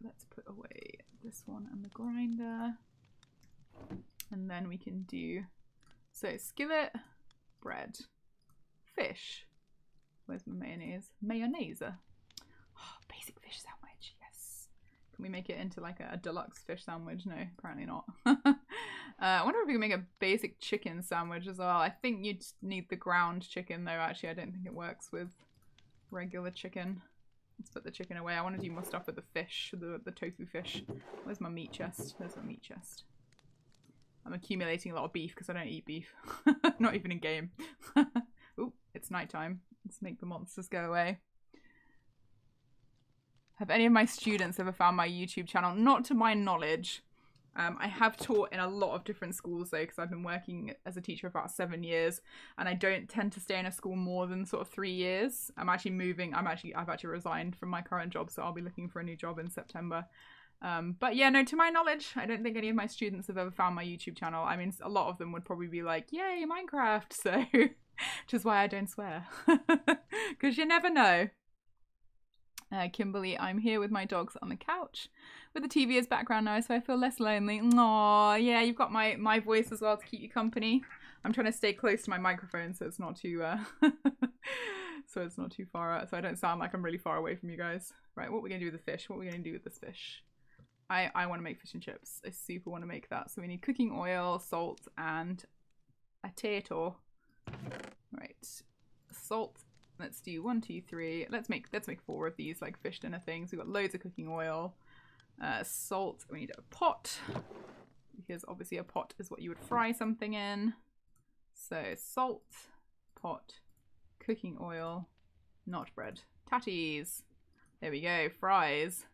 let's put away this one and the grinder. And then we can do, so skillet, bread, fish. Where's my mayonnaise? Mayonnaise. Oh, basic fish sandwich, yes. Can we make it into like a deluxe fish sandwich? No, apparently not. I wonder if we can make a basic chicken sandwich as well. I think you'd need the ground chicken though, actually. I don't think it works with regular chicken. Let's put the chicken away. I want to do more stuff with the fish, the tofu fish. Where's my meat chest? There's my meat chest. I'm accumulating a lot of beef because I don't eat beef. Not even in game. Ooh, it's nighttime. Let's make the monsters go away. Have any of my students ever found my YouTube channel? Not to my knowledge. I have taught in a lot of different schools though, because I've been working as a teacher for about 7 years, and I don't tend to stay in a school more than sort of 3 years. I'm actually moving. I've actually resigned from my current job, so I'll be looking for a new job in September. But yeah, no, to my knowledge, I don't think any of my students have ever found my YouTube channel. I mean, a lot of them would probably be like, yay, Minecraft. So, which is why I don't swear. Because you never know. Kimberly, I'm here with my dogs on the couch with the TV as background noise, so I feel less lonely. Aww, yeah, you've got my voice as well to keep you company. I'm trying to stay close to my microphone so it's not too so it's not too far out, so I don't sound like I'm really far away from you guys. Right, what are we gonna do with the fish? What are we gonna do with this fish? I want to make fish and chips. I super want to make that. So we need cooking oil, salt, and a potato. Right, salt. Let's do 1, 2, 3. Let's make 4 of these like fish dinner things. We've got loads of cooking oil, salt. We need a pot because obviously a pot is what you would fry something in. So salt, pot, cooking oil, not bread. Tatties. There we go. Fries.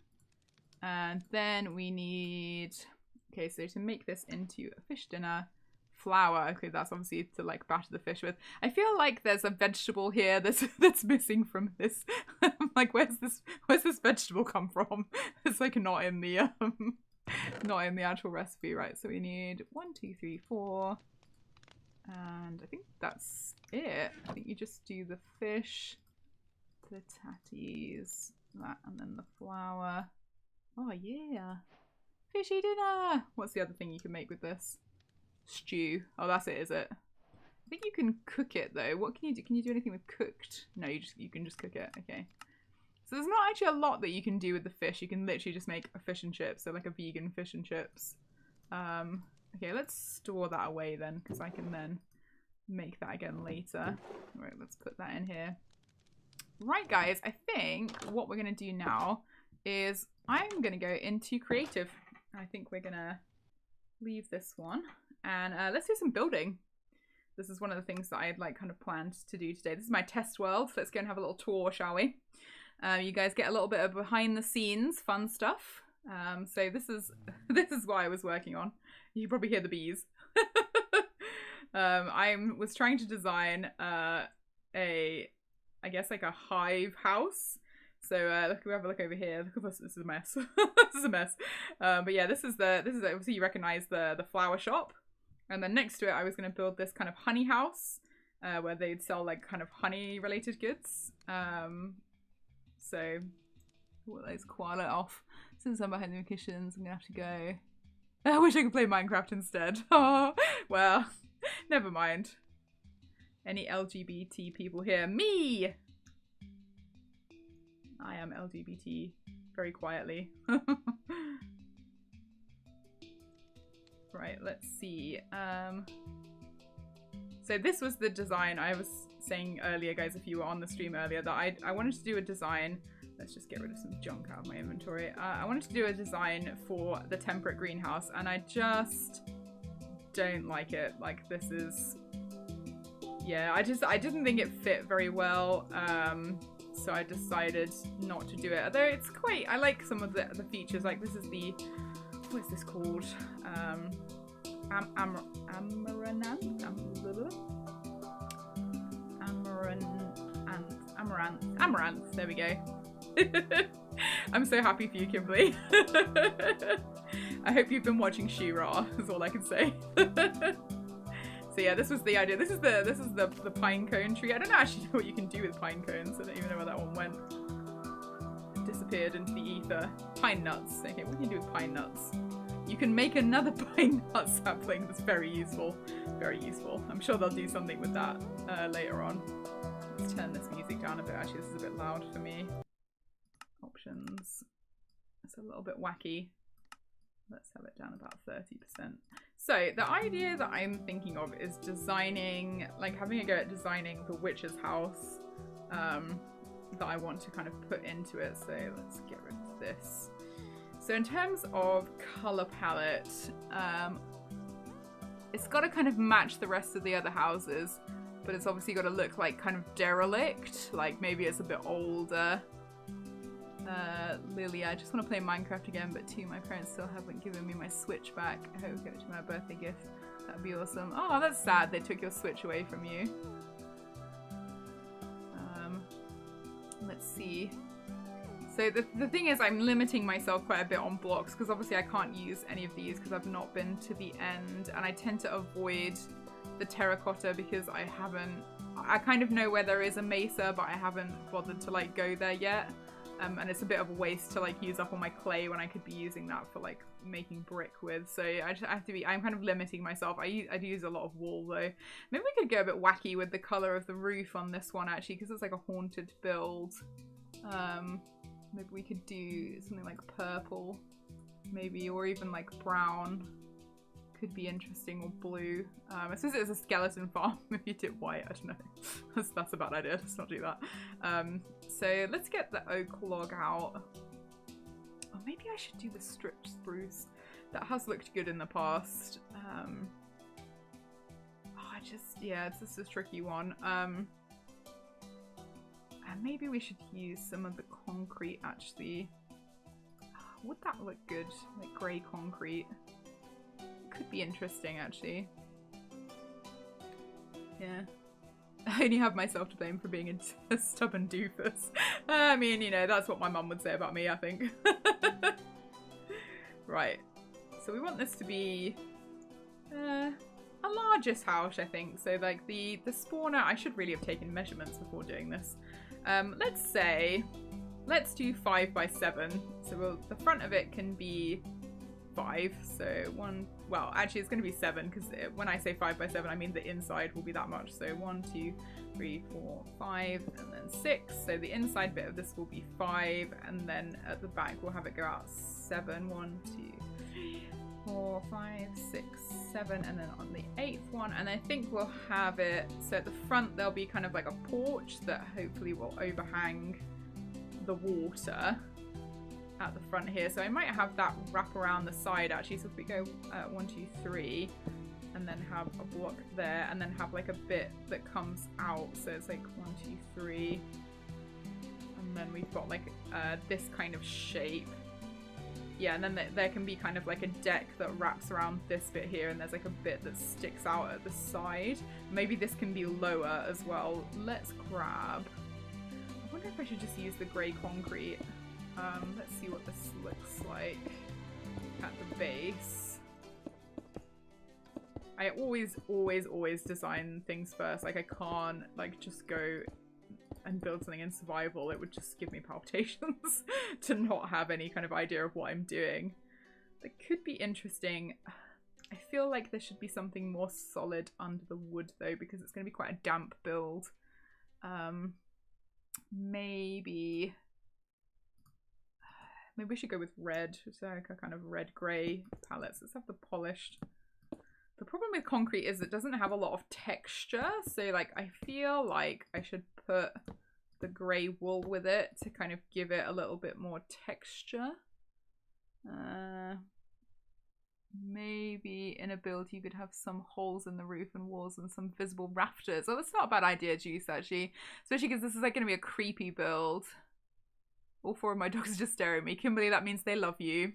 And then we need, okay, so to make this into a fish dinner, flour. Okay, that's obviously to like batter the fish with. I feel like there's a vegetable here that's missing from this. Like, where's this vegetable come from? It's like not in the actual recipe, right? So we need 1, 2, 3, 4, and I think that's it. I think you just do the fish, the tatties, that, and then the flour. Oh yeah, fishy dinner. What's the other thing you can make with this? Stew. Oh, that's it, is it? I think you can cook it though. What can you do? Can you do anything with cooked? No, you can just cook it. Okay. So there's not actually a lot that you can do with the fish. You can literally just make a fish and chips, so like a vegan fish and chips. Okay, let's store that away then, because I can then make that again later. All right, let's put that in here. Right, guys, I think what we're gonna do now is I'm gonna go into creative. I think we're gonna leave this one and let's do some building. This is one of the things that I had like kind of planned to do today. This is my test world. So let's go and have a little tour, shall we? You guys get a little bit of behind the scenes fun stuff. So this is what I was working on. You can probably hear the bees. I was trying to design I guess like a hive house. So look, we have a look over here. Look at this. This is a mess. This is a mess. But yeah, this is obviously you recognize the flower shop, and then next to it, I was going to build this kind of honey house where they'd sell like kind of honey related goods. So what those koala off. Since I'm behind the kitchens, I'm gonna have to go. I wish I could play Minecraft instead. Oh well, never mind. Any LGBT people here? Me. I am LGBT very quietly. Right, let's see. So this was the design I was saying earlier, guys, if you were on the stream earlier, that I wanted to do a design. Let's just get rid of some junk out of my inventory. I wanted to do a design for the temperate greenhouse, and I just don't like it. Like, this is... Yeah, I didn't think it fit very well. So I decided not to do it. Although it's quite, I like some of the features. Like this is the, what is this called? Amaranth. There we go. I'm so happy for you, Kimberly. I hope you've been watching She-Ra, is all I can say. So yeah, this was the idea. This is the pine cone tree. I don't actually know what you can do with pine cones. I don't even know where that one went. It disappeared into the ether. Pine nuts. Okay, what can you do with pine nuts? You can make another pine nut sapling. That's very useful. Very useful. I'm sure they'll do something with that later on. Let's turn this music down a bit. Actually, this is a bit loud for me. Options. It's a little bit wacky. Let's have it down about 30%. So the idea that I'm thinking of is designing, like having a go at designing the witch's house that I want to kind of put into it. So let's get rid of this. So in terms of color palette, it's got to kind of match the rest of the other houses, but it's obviously got to look like kind of derelict, like maybe it's a bit older. Lily, I just want to play Minecraft again, but my parents still haven't given me my Switch back. I hope I get it to my birthday gift. That'd be awesome. Oh, that's sad they took your Switch away from you. Let's see. So the thing is, I'm limiting myself quite a bit on blocks because obviously I can't use any of these because I've not been to the end, and I tend to avoid the terracotta because I kind of know where there is a mesa, but I haven't bothered to like go there yet. And it's a bit of a waste to like use up all my clay when I could be using that for like making brick with. So I have to be, I'm kind of limiting myself. I do use a lot of wool though. Maybe we could go a bit wacky with the color of the roof on this one actually, because it's like a haunted build. Maybe we could do something like purple, maybe, or even like brown. Could be interesting, or blue. I suppose it's a skeleton farm. If you did white, I don't know. That's a bad idea. Let's not do that. So let's get the oak log out. Or maybe I should do the stripped spruce. That has looked good in the past. Yeah, it's just a tricky one. And maybe we should use some of the concrete actually. Would that look good? Like grey concrete. Could be interesting actually. Yeah. I only have myself to blame for being a stubborn doofus. I mean, you know, that's what my mum would say about me, I think. Right. So we want this to be a largest house, I think. So like the spawner, I should really have taken measurements before doing this. Let's do 5 by 7. So the front of it can be 5. So well, actually it's going to be 7 because when I say 5 by 7, I mean the inside will be that much. So 1, 2, 3, 4, 5, and then 6. So the inside bit of this will be 5, and then at the back we'll have it go out 7. 1, 2, 3, 4, 5, 6, 7, and then on the 8th one, and I think we'll have it so at the front there'll be kind of like a porch that hopefully will overhang the water at the front here. So I might have that wrap around the side actually. So if we go 1, 2, 3, and then have a block there, and then have like a bit that comes out. So it's like 1, 2, 3, and then we've got like this kind of shape. Yeah, and then there can be kind of like a deck that wraps around this bit here, and there's like a bit that sticks out at the side. Maybe this can be lower as well. Let's grab... I wonder if I should just use the grey concrete. Let's see what this looks like at the base. I always design things first. Like I can't like just go and build something in survival. It would just give me palpitations to not have any kind of idea of what I'm doing. That could be interesting. I feel like there should be something more solid under the wood though, because it's going to be quite a damp build. Maybe we should go with red. So like a kind of red-grey palettes. Let's have the polished. The problem with concrete is it doesn't have a lot of texture. So like I feel like I should put the grey wool with it to kind of give it a little bit more texture. Maybe in a build you could have some holes in the roof and walls and some visible rafters. Oh, that's not a bad idea, Juice, actually. Especially because this is like going to be a creepy build. All 4 of my dogs are just staring at me. Kimberly, that means they love you.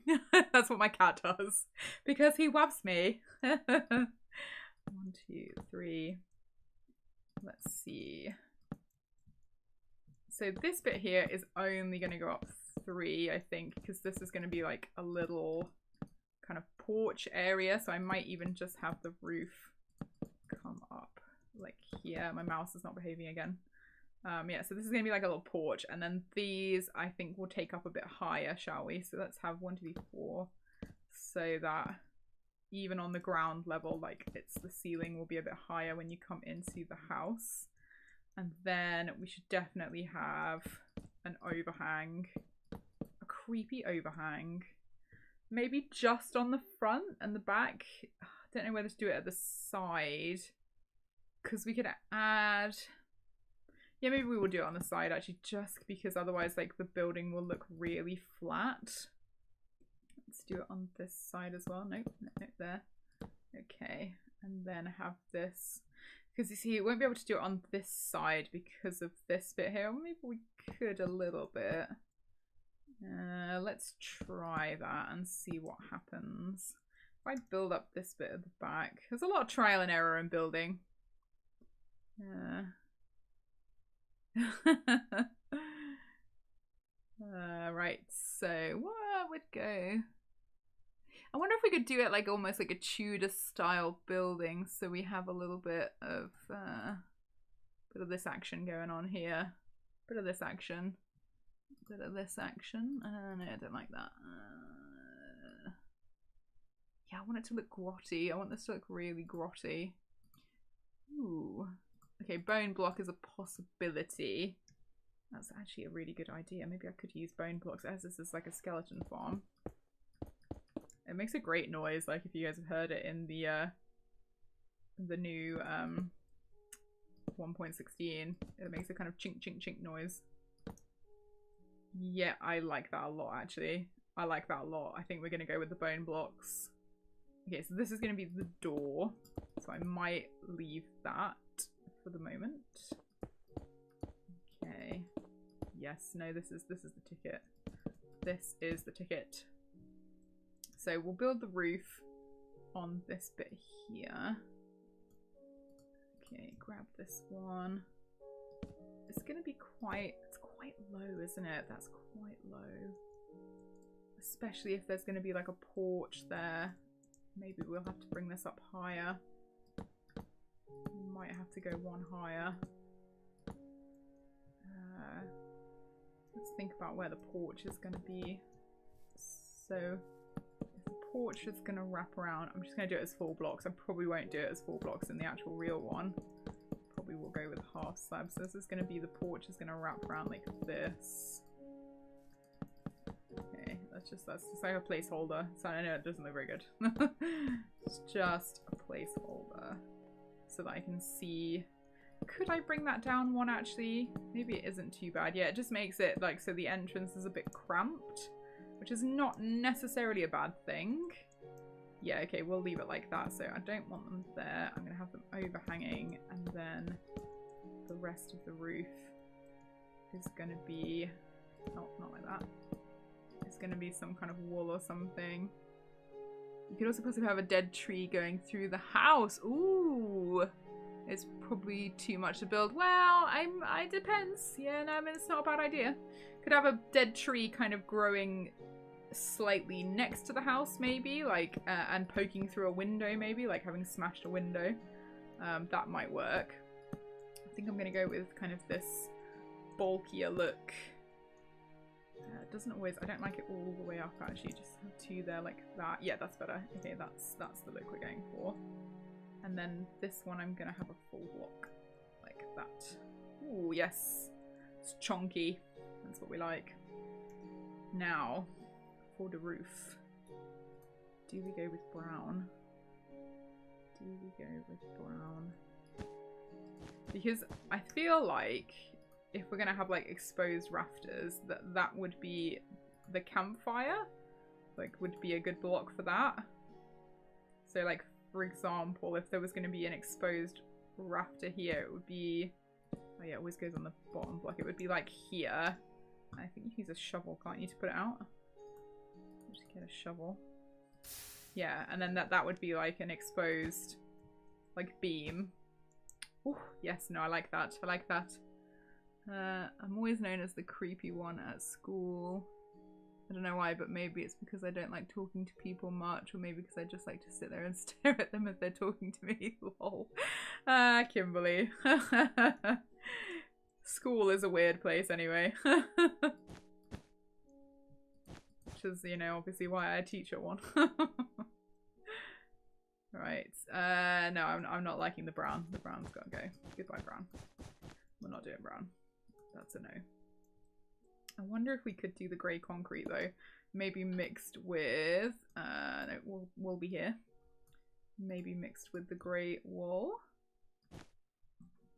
That's what my cat does. Because he wabs me. 1, 2, 3. Let's see. So this bit here is only going to go up 3, I think. Because this is going to be like a little kind of porch area. So I might even just have the roof come up like here. My mouse is not behaving again. Yeah, so this is going to be like a little porch, and then these I think will take up a bit higher, shall we? So let's have 1, 2, 3, 4, so that even on the ground level, like the ceiling will be a bit higher when you come into the house. And then we should definitely have an overhang, a creepy overhang, maybe just on the front and the back. I don't know whether to do it at the side, because we could add... Yeah, maybe we will do it on the side actually, just because otherwise like the building will look really flat. Let's do it on this side as well. Nope, nope, there. Okay, and then have this, because you see, we won't be able to do it on this side because of this bit here. Maybe we could a little bit. Let's try that and see what happens. If I build up this bit at the back, there's a lot of trial and error in building. Right, so what would go? I wonder if we could do it like almost like a Tudor style building, so we have a little bit of this action going on here. Bit of this action. Bit of this action. No, I don't like that. Yeah, I want it to look grotty. I want this to look really grotty. Ooh. Okay, bone block is a possibility. That's actually a really good idea. Maybe I could use bone blocks as this is like a skeleton farm. It makes a great noise, like if you guys have heard it in the new 1.16. It makes a kind of chink chink chink noise. Yeah, I like that a lot actually. I like that a lot. I think we're gonna go with the bone blocks. Okay, so this is gonna be the door. So I might leave that for the moment. Okay. Yes, no, this is the ticket. This is the ticket. So we'll build the roof on this bit here. Okay, grab this one. It's gonna be quite low, isn't it? That's quite low. Especially if there's gonna be like a porch there. Maybe we'll have to bring this up higher. We might have to go one higher. Let's think about where the porch is gonna be. So if the porch is gonna wrap around, I'm just gonna do it as full blocks. I probably won't do it as full blocks in the actual real one. Probably will go with half slabs. So this is gonna be, the porch is gonna wrap around like this. Okay, that's just like a placeholder. So I know it doesn't look very good. It's just a placeholder so that I can see. Could I bring that down one actually? Maybe it isn't too bad. Yeah, it just makes it like so the entrance is a bit cramped, which is not necessarily a bad thing. Yeah, okay, we'll leave it like that. So I don't want them there. I'm gonna have them overhanging, and then the rest of the roof is gonna be not like that. It's gonna be some kind of wool or something. You could also possibly have a dead tree going through the house. Ooh, it's probably too much to build. Well, it depends. Yeah, no, I mean, it's not a bad idea. Could have a dead tree kind of growing slightly next to the house, maybe, like, and poking through a window, maybe, like having smashed a window. That might work. I think I'm gonna go with kind of this bulkier look. It doesn't always, I don't like it all the way up actually, just have two there like that. Yeah, that's better. Okay, that's the look we're going for. And then this one I'm gonna have a full block like that. Ooh, yes. It's chonky. That's what we like. Now, for the roof. Do we go with brown? Do we go with brown? Because I feel like if we're gonna have like exposed rafters, that would be the campfire, like would be a good block for that. So like, for example, if there was gonna be an exposed rafter here, it would be, oh yeah, it always goes on the bottom block. It would be like here. I think you can use a shovel, can't you, to put it out? Just get a shovel. Yeah, and then that would be like an exposed like beam. Ooh, yes, no, I like that. I like that. I'm always known as the creepy one at school. I don't know why, but maybe it's because I don't like talking to people much, or maybe because I just like to sit there and stare at them as they're talking to me. Lol. Kimberly. School is a weird place anyway. Which is, you know, obviously why I teach at one. Right. No, I'm not liking the brown. The brown's gotta go. Goodbye, brown. We're not doing brown. That's a no. I wonder if we could do the grey concrete though. Maybe mixed with no, we'll be here. Maybe mixed with the grey wool.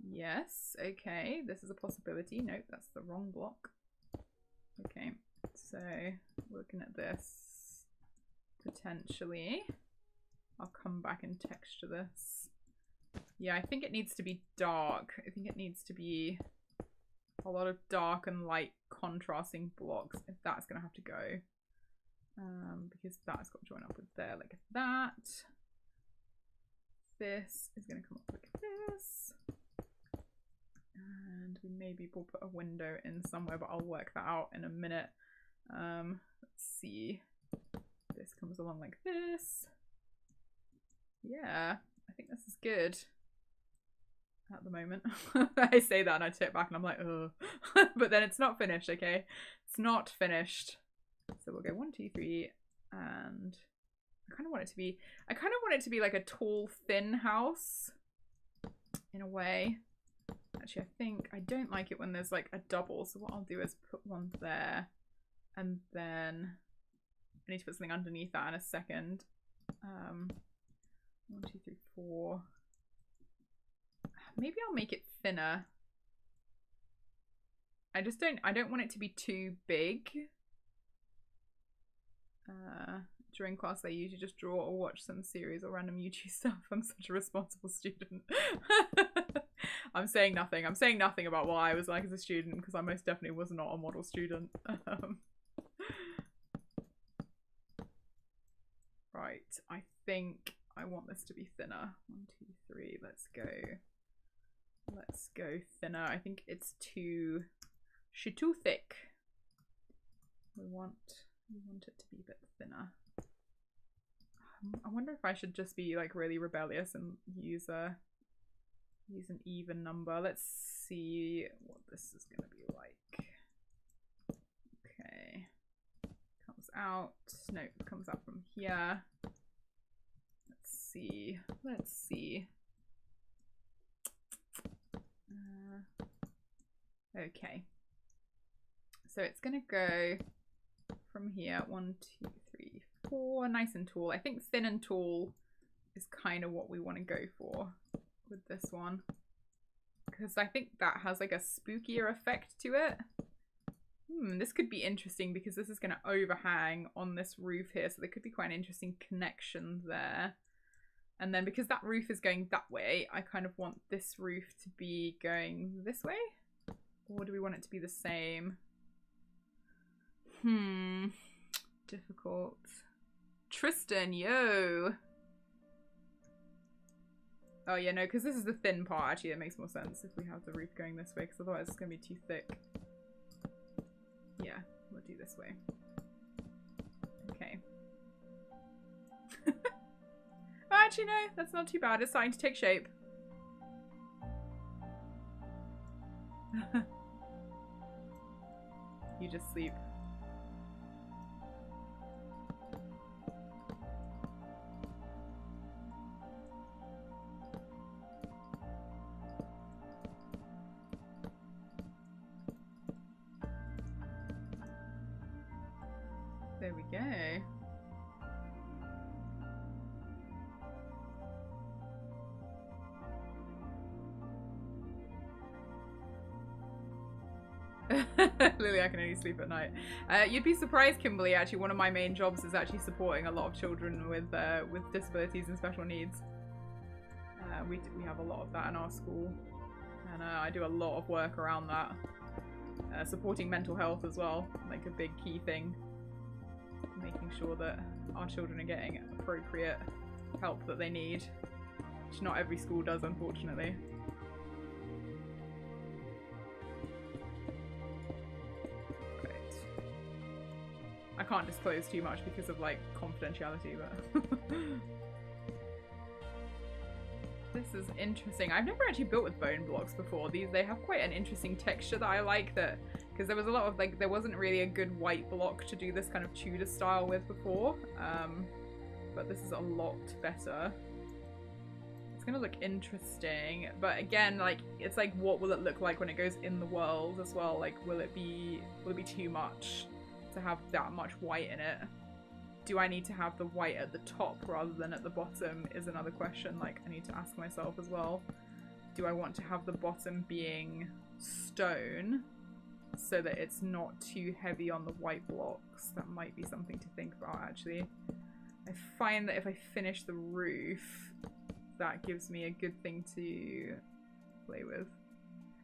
Yes, okay. This is a possibility. Nope, that's the wrong block. Okay, so looking at this potentially. I'll come back and texture this. Yeah, I think it needs to be dark. I think it needs to be a lot of dark and light contrasting blocks, if that's gonna have to go. Because that's got to join up with there like that. This is gonna come up like this. And we maybe will put a window in somewhere, but I'll work that out in a minute. Let's see. This comes along like this. Yeah, I think this is good at the moment. I say that and I sit back and I'm like, oh. But then it's not finished, okay? It's not finished. So we'll go 1, 2, 3, and I kind of want it to be like a tall, thin house in a way. Actually, I don't like it when there's like a double. So what I'll do is put one there, and then I need to put something underneath that in a second. 1, 2, 3, 4. Maybe I'll make it thinner. I don't want it to be too big. During class I usually just draw or watch some series or random YouTube stuff. I'm such a responsible student. I'm saying nothing about what I was like as a student, because I most definitely was not a model student. Right, I think I want this to be thinner. 1, 2, 3, let's go thinner. I think it's too thick. We want it to be a bit thinner. I wonder if I should just be like really rebellious and use an even number. Let's see what this is gonna be like. Okay, comes out. No, it comes out from here. Let's see. Okay, so it's gonna go from here. 1, 2, 3, 4. Nice and tall. I think thin and tall is kind of what we want to go for with this one, because I think that has like a spookier effect to it. This could be interesting because this is going to overhang on this roof here, so there could be quite an interesting connection there. And then because that roof is going that way, I kind of want this roof to be going this way. Or do we want it to be the same? Difficult. Tristan, yo! Oh yeah, no, because this is the thin part. Actually, it makes more sense if we have the roof going this way, because otherwise it's going to be too thick. Yeah, we'll do this way. Okay. Oh, actually, no, that's not too bad. It's starting to take shape. You just sleep. There we go. Lily, I can only sleep at night. You'd be surprised, Kimberly, actually one of my main jobs is actually supporting a lot of children with disabilities and special needs. We have a lot of that in our school, and I do a lot of work around that. Supporting mental health as well, like a big key thing. Making sure that our children are getting appropriate help that they need, which not every school does, unfortunately. Right. I can't disclose too much because of like confidentiality, but this is interesting. I've never actually built with bone blocks before. They have quite an interesting texture that I like, that because there was a lot of like, there wasn't really a good white block to do this kind of Tudor style with before, but this is a lot better. It's gonna look interesting, but again, like, it's like, what will it look like when it goes in the world as well? Like, will it be too much to have that much white in it? Do I need to have the white at the top rather than at the bottom is another question, like, I need to ask myself as well. Do I want to have the bottom being stone so that it's not too heavy on the white blocks? That might be something to think about, actually. I find that if I finish the roof, that gives me a good thing to play with.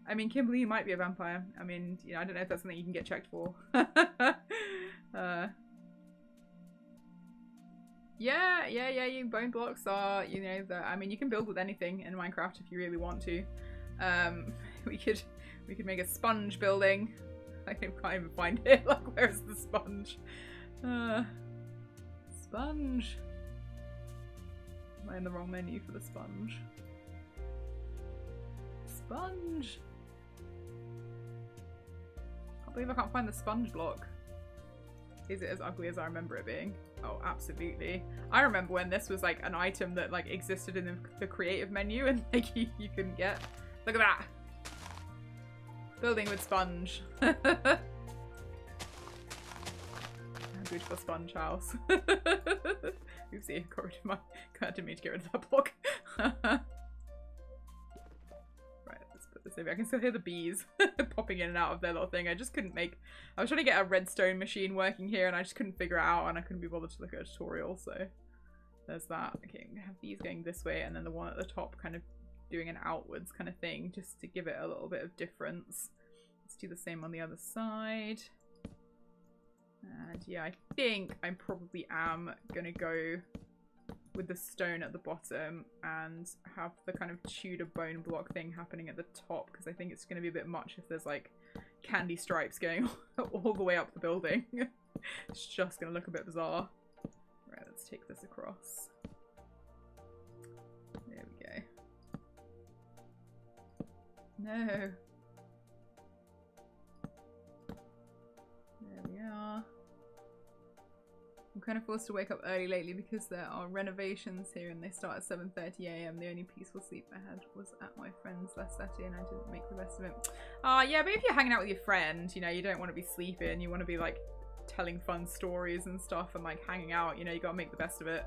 I mean, Kimberly, you might be a vampire. I mean, you know, I don't know if that's something you can get checked for. Yeah, you bone blocks are, you know, I mean, you can build with anything in Minecraft if you really want to. We could make a sponge building. I can't even find it. Like, where's the sponge? Sponge. Am I in the wrong menu for the sponge? Sponge. I believe I can't find the sponge block. Is it as ugly as I remember it being? Oh, absolutely. I remember when this was like an item that like existed in the creative menu and like you couldn't get. Look at that. Building with sponge. Beautiful sponge house. Oopsie, got rid of my. I didn't mean to get rid of that block. Right, let's put this over. I can still hear the bees popping in and out of their little thing. I just couldn't make. I was trying to get a redstone machine working here, and I just couldn't figure it out, and I couldn't be bothered to look at a tutorial. So there's that. Okay, I'm gonna have these going this way, and then the one at the top kind of doing an outwards kind of thing, just to give it a little bit of difference. Let's do the same on the other side. And yeah, I think I probably am gonna go with the stone at the bottom and have the kind of Tudor bone block thing happening at the top, because I think it's gonna be a bit much if there's like candy stripes going all the way up the building. It's just gonna look a bit bizarre. Right, let's take this across. There we go. No. There we are. I'm kind of forced to wake up early lately because there are renovations here and they start at 7:30 AM. The only peaceful sleep I had was at my friend's last Saturday and I didn't make the best of it. Yeah, but if you're hanging out with your friend, you know, you don't want to be sleeping. You want to be like telling fun stories and stuff and like hanging out. You know, you got to make the best of it.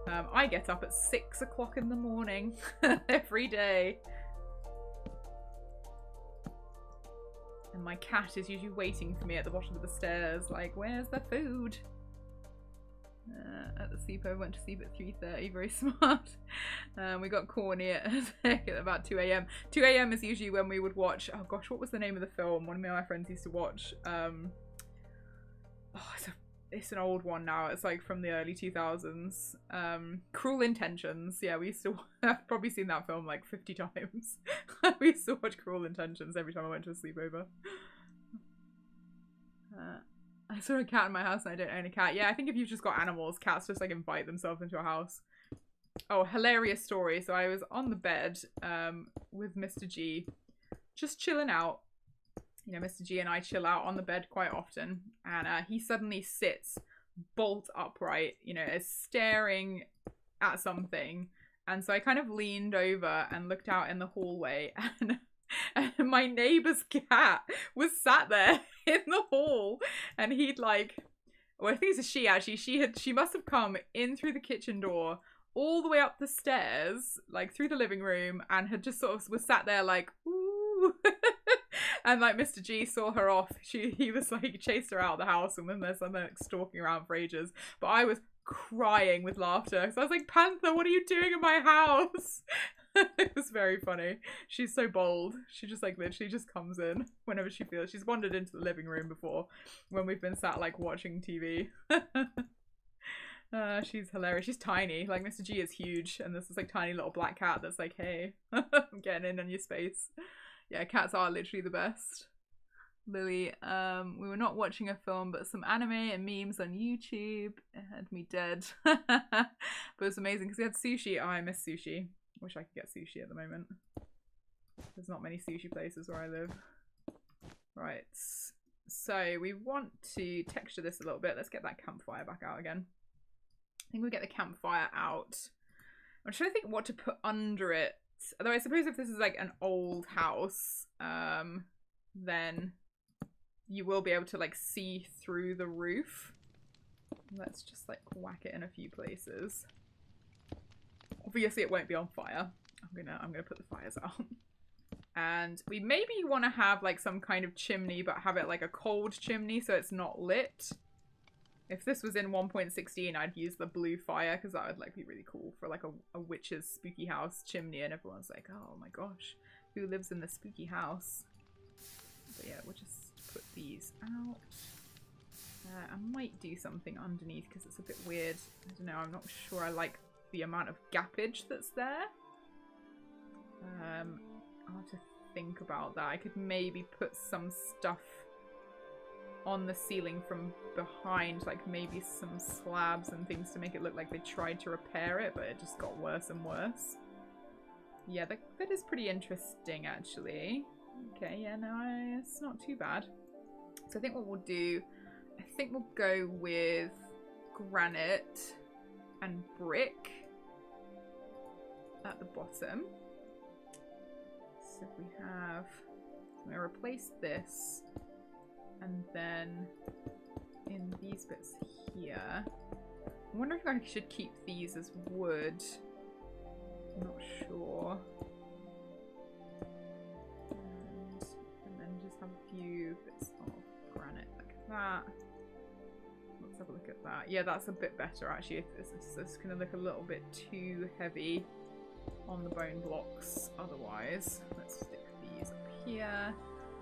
I get up at 6 o'clock in the morning every day. And my cat is usually waiting for me at the bottom of the stairs, like, where's the food? At the sleepover, went to sleep at 3:30, very smart. We got corny at about 2 AM. 2 AM is usually when we would watch, oh gosh, what was the name of the film? One of my friends used to watch. It's an old one now. It's like from the early 2000s. Cruel Intentions. Yeah, we used to, I've probably seen that film like 50 times. We used to watch Cruel Intentions every time I went to a sleepover. I saw a cat in my house and I don't own a cat. Yeah, I think if you've just got animals, cats just like invite themselves into a house. Oh, hilarious story. So I was on the bed with Mr. G, just chilling out. You know, Mr. G and I chill out on the bed quite often. And he suddenly sits bolt upright, you know, is staring at something. And so I kind of leaned over and looked out in the hallway and my neighbour's cat was sat there in the hall and he'd like, well, I think it's a she actually, she must have come in through the kitchen door all the way up the stairs, like through the living room, and had just sort of was sat there like, ooh. And like Mr. G saw her off. He was like chased her out of the house, and then there's something like stalking around for ages. But I was crying with laughter. So I was like, Panther, what are you doing in my house? It was very funny. She's so bold. She just like literally just comes in whenever she feels. She's wandered into the living room before when we've been sat like watching TV. She's hilarious. She's tiny. Like Mr. G is huge, and there's this like tiny little black cat that's like, hey, I'm getting in on your space. Yeah, cats are literally the best. Lily, we were not watching a film, but some anime and memes on YouTube. It had me dead. But it was amazing because we had sushi. Oh, I miss sushi. Wish I could get sushi at the moment. There's not many sushi places where I live. Right, so we want to texture this a little bit. Let's get that campfire back out again. I think we'll get the campfire out. I'm trying to think what to put under it. Although I suppose if this is like an old house, then you will be able to like see through the roof. Let's just like whack it in a few places. Obviously it won't be on fire. I'm gonna put the fires out. And we maybe want to have like some kind of chimney, but have it like a cold chimney so it's not lit. If this was in 1.16, I'd use the blue fire because that would like be really cool for like a witch's spooky house chimney, and everyone's like, oh my gosh, who lives in the spooky house? But yeah, we'll just put these out. I might do something underneath because it's a bit weird. I don't know, I'm not sure I like the amount of gappage that's there. I'll have to think about that. I could maybe put some stuff on the ceiling from behind, like maybe some slabs and things to make it look like they tried to repair it, but it just got worse and worse. Yeah, that is pretty interesting, actually. Okay, yeah, no, it's not too bad. So I think what we'll do, I think we'll go with granite and brick at the bottom. So if we have, I'm going to replace this, and then in these bits here, I wonder if I should keep these as wood. I'm not sure. And then just have a few bits of granite like that. Let's have a look at that. Yeah, that's a bit better actually. If it's going to look a little bit too heavy on the bone blocks otherwise. Let's stick these up here.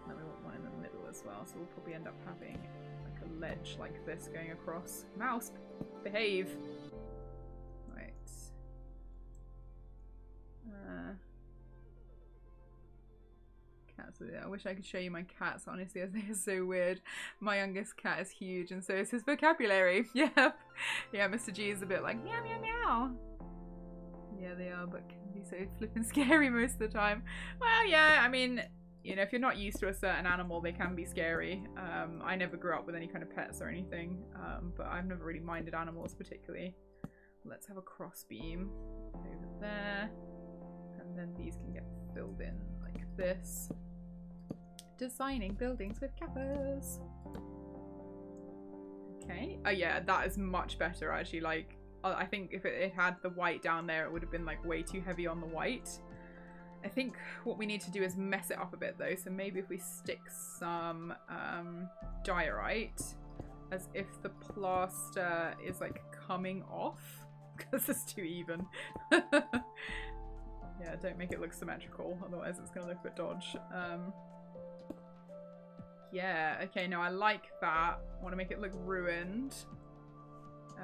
And then we want one in the middle as well. So we'll probably end up having like a ledge like this going across. Mouse, behave. Right. Cats. I wish I could show you my cats, honestly, as they are so weird. My youngest cat is huge, and so is his vocabulary. Yep. Yeah, Mr. G is a bit like meow meow meow. Yeah, they are, but can be so flippin' scary most of the time. Well, yeah, I mean, you know, if you're not used to a certain animal, they can be scary. I never grew up with any kind of pets or anything, but I've never really minded animals particularly. Let's have a cross beam over there, and then these can get filled in like this. Designing buildings with gappers. Okay. Oh yeah, that is much better actually. Like, I think if it had the white down there, it would have been like way too heavy on the white. I think what we need to do is mess it up a bit though. So maybe if we stick some diorite, as if the plaster is like coming off, because it's too even. Yeah, don't make it look symmetrical, otherwise it's gonna look a bit dodge. Yeah, okay, no, I like that. I want to make it look ruined.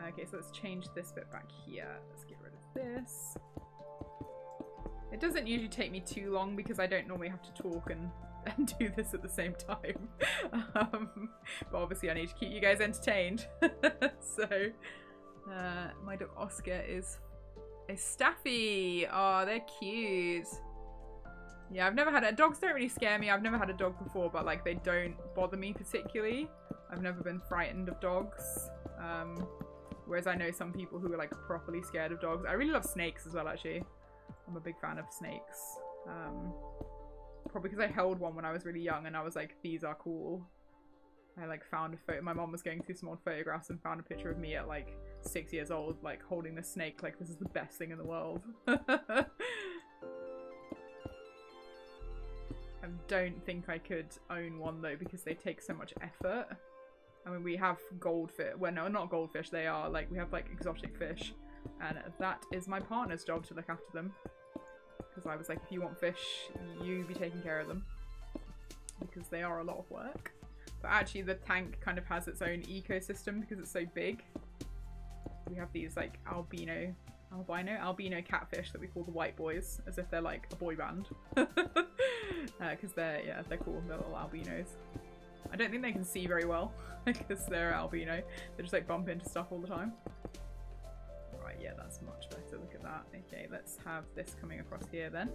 Okay, so let's change this bit back here. Let's get rid of this. It doesn't usually take me too long because I don't normally have to talk and do this at the same time. But obviously I need to keep you guys entertained. So, my dog Oscar is a Staffy. Oh, they're cute. Yeah, I've never had a dogs don't really scare me. I've never had a dog before, but like they don't bother me particularly. I've never been frightened of dogs. Whereas I know some people who are like properly scared of dogs. I really love snakes as well, actually. I'm a big fan of snakes. Probably because I held one when I was really young and I was like, these are cool. I like found a photo. My mom was going through some old photographs and found a picture of me at like 6 years old, like holding the snake. Like, this is the best thing in the world. I don't think I could own one though because they take so much effort. I mean, we have goldfish. Well, no, not goldfish. They are like, we have like exotic fish, and that is my partner's job to look after them. Because I was like, if you want fish, you be taking care of them, because they are a lot of work. But actually, the tank kind of has its own ecosystem because it's so big. We have these like albino catfish that we call the white boys, as if they're like a boy band. Because they're cool, they're little albinos. I don't think they can see very well because they're albino. They just like bump into stuff all the time. Right, yeah, that's much better. Look at that. Okay, let's have this coming across here then.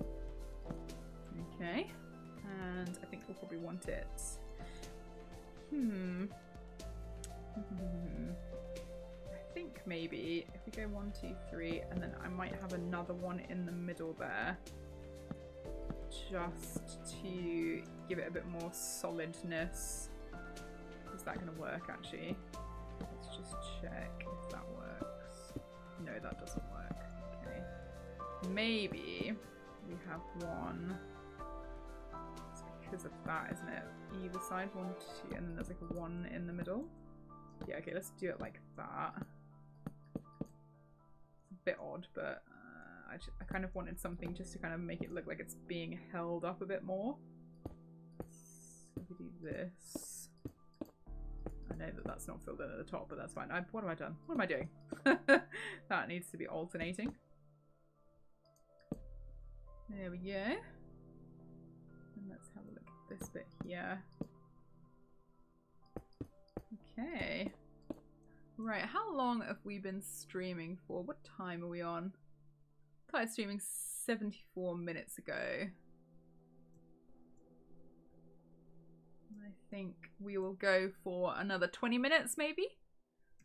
Okay, and I think we'll probably want it. I think maybe if we go 1, 2, 3, and then I might have another one in the middle there, just to give it a bit more solidness. Is that going to work actually? Let's just check if that works. No, that doesn't work. Okay. Maybe we have one. It's because of that, isn't it? Either side, 1, 2, and then there's like a 1 in the middle. Yeah, okay, let's do it like that. It's a bit odd, but I kind of wanted something just to kind of make it look like it's being held up a bit more. So we do this. I know that that's not filled in at the top, but that's fine. What have I done? What am I doing? That needs to be alternating. There we go. And let's have a look at this bit here. Okay. Right, how long have we been streaming for? What time are we on? I started streaming 74 minutes ago. I think we will go for another 20 minutes, maybe?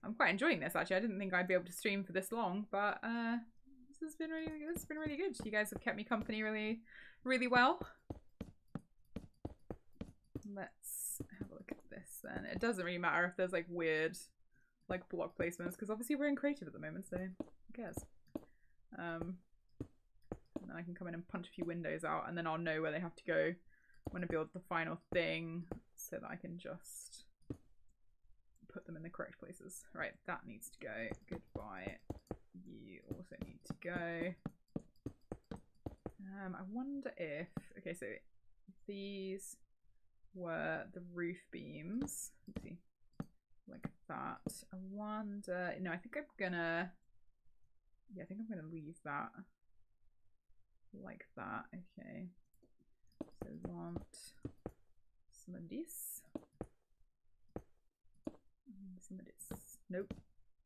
I'm quite enjoying this, actually. I didn't think I'd be able to stream for this long, but this has been really good. You guys have kept me company really well. Let's have a look at this then. It doesn't really matter if there's like weird like block placements, because obviously we're in creative at the moment, so who cares? And then I can come in and punch a few windows out, and then I'll know where they have to go when I build the final thing, so that I can just put them in the correct places. Right, that needs to go. Goodbye. You also need to go. I wonder if... Okay, so these were the roof beams. Let's see. Like that. I wonder... No, I think I'm gonna... Yeah, I think I'm gonna leave that like that. Okay. So we want some of this. Some of this. Nope.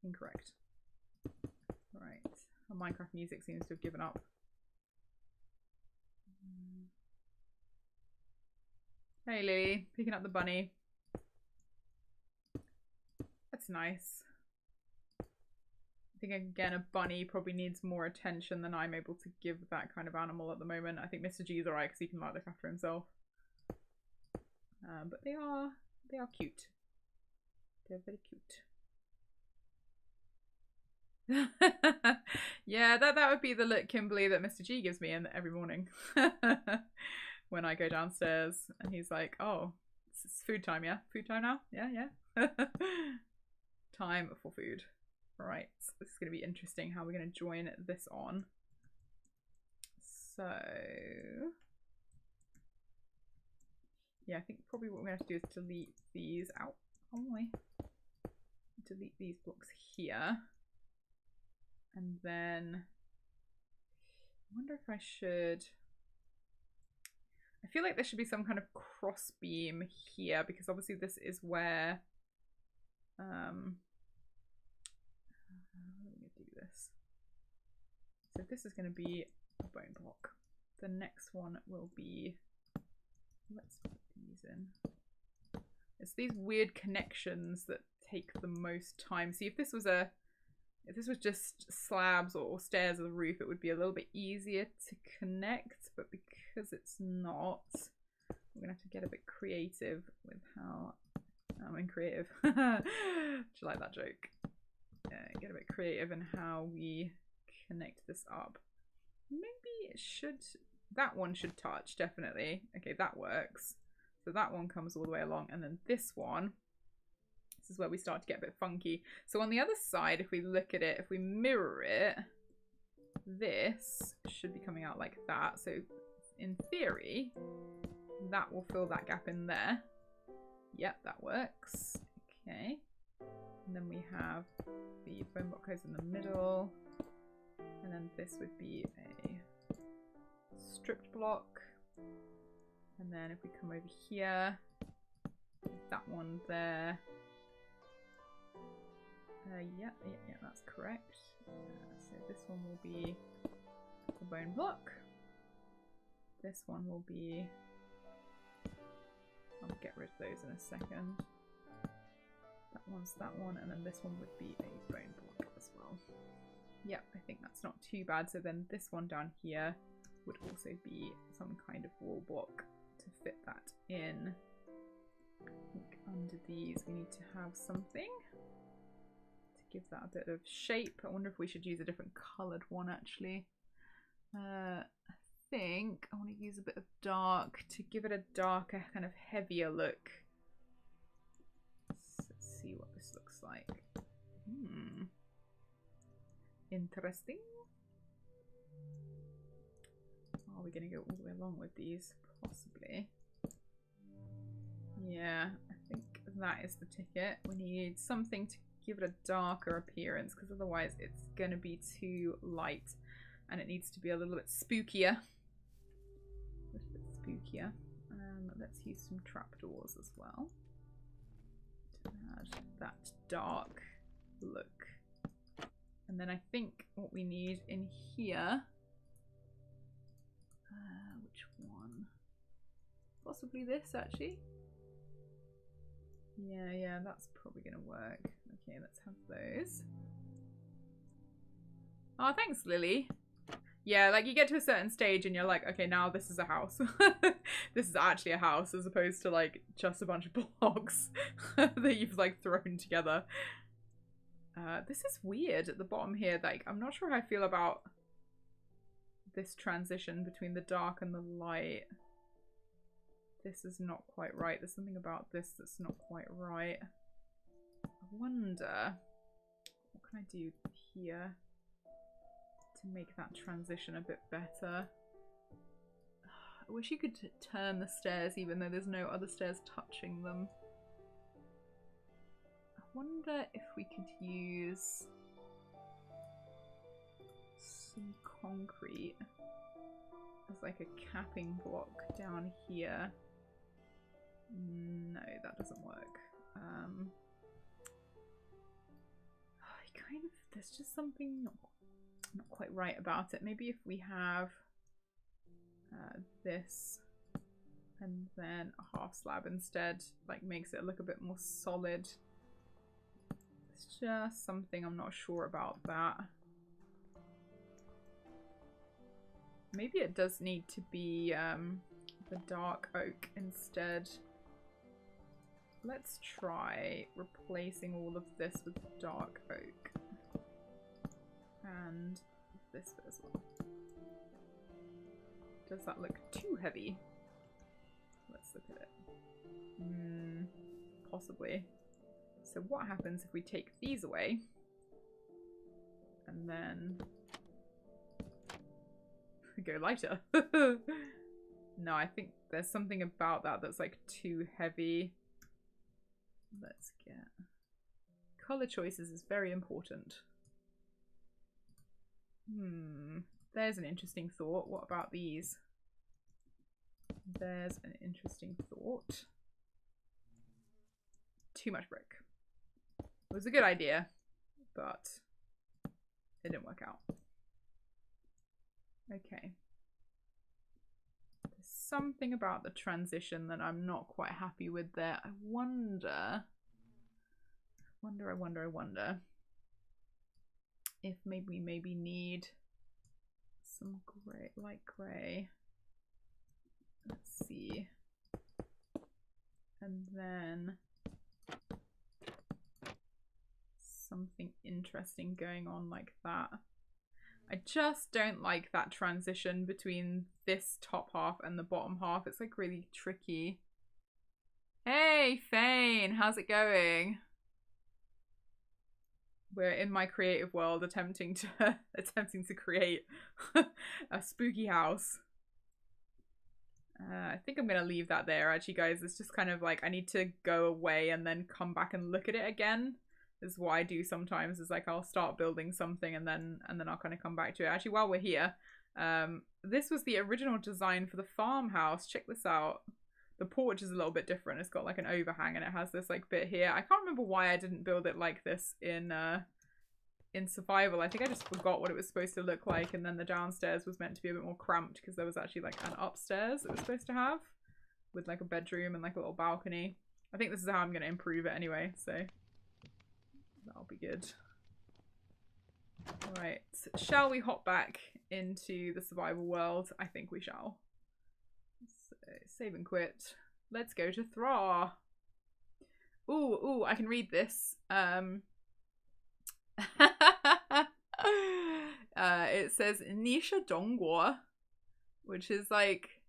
Incorrect. Right. Our Minecraft music seems to have given up. Hey Lily, picking up the bunny. That's nice. I think again a bunny probably needs more attention than I'm able to give that kind of animal at the moment. I think Mr. G's alright because he can like look after himself. But they are cute. They're very cute. Yeah, that would be the look, Kimberly, that Mr. G gives me every morning. When I go downstairs and he's like, oh, it's food time, yeah? Food time now? Yeah. Time for food. Right, so this is going to be interesting how we're going to join this on. So, yeah, I think probably what we're going to have to do is delete these out. Oh my. Delete these blocks here. And then I wonder if I should... I feel like there should be some kind of cross beam here, because obviously this is where how are we gonna do this? So this is going to be a bone block. The next one will be, let's put these in. It's these weird connections that take the most time. See, if this was just slabs or stairs or the roof, it would be a little bit easier to connect, but because it's not, we're gonna have to get a bit creative with how I'm creative. Do you like that joke? Get a bit creative in how we connect this up. Maybe it should, that one should touch, definitely. Okay, that works. So that one comes all the way along, and then this one, this is where we start to get a bit funky. So on the other side, if we look at it, if we mirror it, this should be coming out like that. So in theory, that will fill that gap in there. Yep, that works. Okay. And then we have the bone block goes in the middle. And then this would be a stripped block. And then if we come over here, that one there. Yeah, that's correct. So this one will be the bone block. This one will be... I'll get rid of those in a second. That one's that one, and then this one would be a bone block as well. Yep, I think that's not too bad. So then this one down here would also be some kind of wall block to fit that in. I think under these we need to have something to give that a bit of shape. I wonder if we should use a different coloured one actually. I think I want to use a bit of dark to give it a darker, kind of heavier look. Let's see what this looks like. Interesting. Are we going to go all the way along with these? Possibly. Yeah, I think that is the ticket. We need something to give it a darker appearance, because otherwise it's going to be too light and it needs to be a little bit spookier. A little bit spookier. Let's use some trapdoors as well. add that dark look. And then I think what we need in here, which one? Possibly this, actually. Yeah, that's probably gonna work. Okay, let's have those. Oh, thanks, Lily. Yeah, like you get to a certain stage and you're like, okay, now this is a house. This is actually a house as opposed to like just a bunch of blocks that you've like thrown together. This is weird at the bottom here. Like, I'm not sure how I feel about this transition between the dark and the light. This is not quite right. There's something about this that's not quite right. I wonder, what can I do here to make that transition a bit better? I wish you could turn the stairs even though there's no other stairs touching them. I wonder if we could use some concrete as like a capping block down here. No, that doesn't work. There's just something not quite right about it. Maybe if we have this and then a half slab instead, like makes it look a bit more solid. It's just something I'm not sure about that. Maybe it does need to be the dark oak instead. Let's try replacing all of this with dark oak. And this bit as well. Does that look too heavy? Let's look at it. Possibly. So what happens if we take these away? And then go lighter. No, I think there's something about that that's like too heavy. Let's get... Color choices is very important. There's an interesting thought. What about these? There's an interesting thought. Too much brick. It was a good idea, but it didn't work out. Okay. There's something about the transition that I'm not quite happy with there. I wonder if maybe we need some grey, light grey. Let's see. And then something interesting going on like that. I just don't like that transition between this top half and the bottom half. It's like really tricky. Hey, Fane, how's it going? We're in my creative world attempting to create a spooky house. I think I'm gonna leave that there actually, guys. It's just kind of like I need to go away and then come back and look at it again. Is what I do sometimes, is like I'll start building something and then I'll kind of come back to it. Actually, while we're here, this was the original design for the farmhouse. Check this out. The porch is a little bit different. It's got like an overhang and it has this like bit here. I can't remember why I didn't build it like this in survival. I think I just forgot what it was supposed to look like, and then the downstairs was meant to be a bit more cramped because there was actually like an upstairs it was supposed to have with like a bedroom and like a little balcony. I think this is how I'm going to improve it anyway, so that'll be good. Right, shall we hop back into the survival world? I think we shall. So, save and quit. Let's go to Thra. Ooh, I can read this. It says Nisha Dongguo, which is like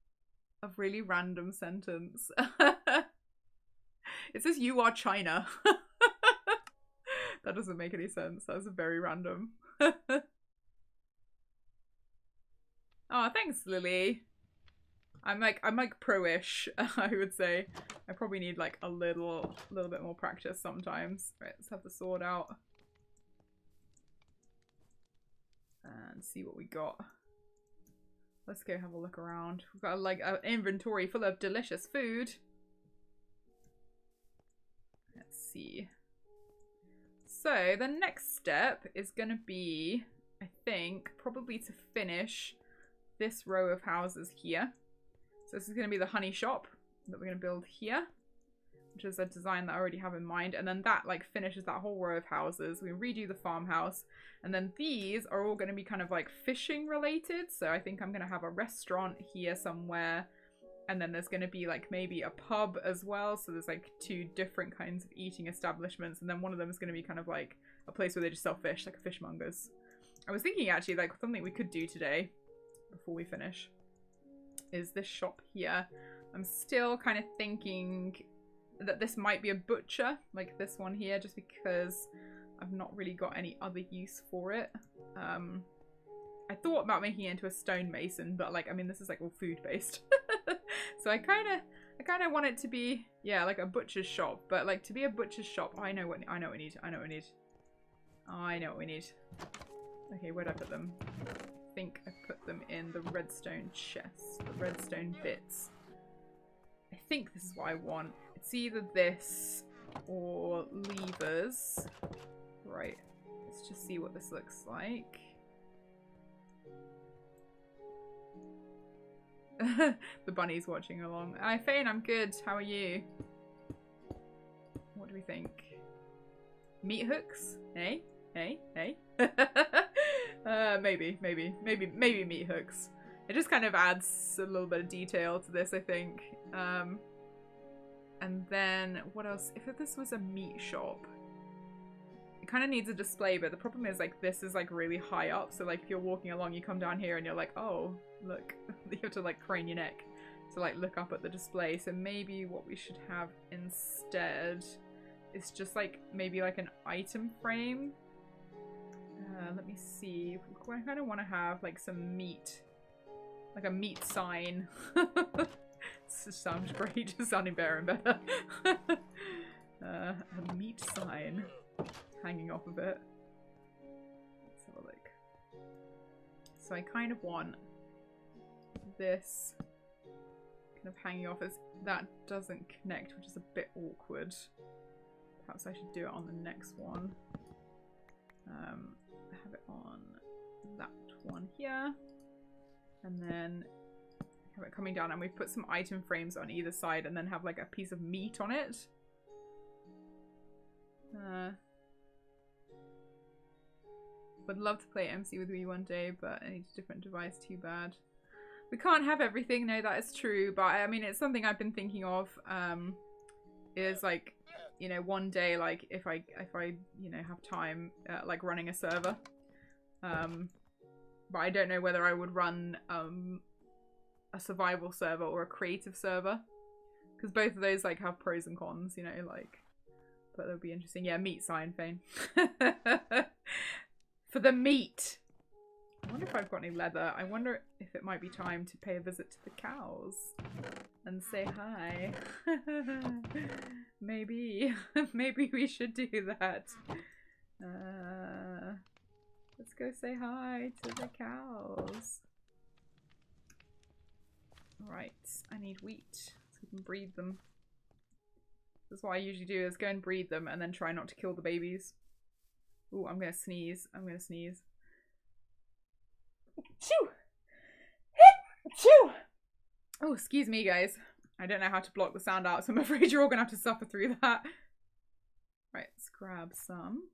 a really random sentence. It says you are China. That doesn't make any sense. That's very random. Oh, thanks, Lily. I'm like pro-ish, I would say. I probably need like a little bit more practice sometimes. Right, let's have the sword out. And see what we got. Let's go have a look around. We've got like an inventory full of delicious food. Let's see. So the next step is going to be, I think, probably to finish this row of houses here. So this is going to be the honey shop that we're going to build here, which is a design that I already have in mind. And then that like finishes that whole row of houses. We redo the farmhouse. And then these are all going to be kind of like fishing related. So I think I'm going to have a restaurant here somewhere. And then there's going to be like maybe a pub as well. So there's like 2 different kinds of eating establishments. And then one of them is going to be kind of like a place where they just sell fish, like a fishmonger's. I was thinking actually like something we could do today before we finish is this shop here. I'm still kind of thinking that this might be a butcher, like this one here, just because I've not really got any other use for it. I thought about making it into a stonemason, but like, I mean, this is like all food based. So I kind of want it to be, yeah, like a butcher's shop, but like to be a butcher's shop, I know what we need. Okay, where'd I put them? I think I put them in the redstone chests, the redstone bits. I think this is what I want. It's either this or levers. Right, let's just see what this looks like. The bunny's watching along. Hi, Fane, I'm good. How are you? What do we think? Meat hooks? Hey? Hey? Hey? Maybe meat hooks. It just kind of adds a little bit of detail to this, I think. And then, what else? If this was a meat shop, it kind of needs a display, but the problem is, like, this is, like, really high up. So, like, if you're walking along, you come down here and you're like, oh, look. You have to, like, crane your neck to, like, look up at the display. So maybe what we should have instead is just, like, maybe, like, an item frame. Let me see. I kind of want to have, like, some meat. Like a meat sign. This sounds great. Just sounding better and better. A meat sign hanging off of it. Let's have a look. So I kind of want this kind of hanging off as that doesn't connect, which is a bit awkward. Perhaps I should do it on the next one. Have it on that one here. And then have it coming down, and we've put some item frames on either side and then have like a piece of meat on it. Would love to play MC with Wii one day, but I need a different device, too bad. We can't have everything, no, that is true, but I mean, it's something I've been thinking of, is like, you know, one day, like, if I you know, have time, like, running a server. But I don't know whether I would run, a survival server or a creative server. Because both of those, like, have pros and cons, you know, like, but that would be interesting. Yeah, meat sign, Fane. For the meat! I wonder if I've got any leather. I wonder if it might be time to pay a visit to the cows and say hi. Maybe. Maybe we should do that. Let's go say hi to the cows. Right, I need wheat so we can breed them. That's what I usually do, is go and breed them and then try not to kill the babies. Ooh, I'm gonna sneeze. I'm gonna sneeze. Achoo! Achoo! Oh, excuse me, guys. I don't know how to block the sound out, so I'm afraid you're all gonna have to suffer through that. Right, let's grab some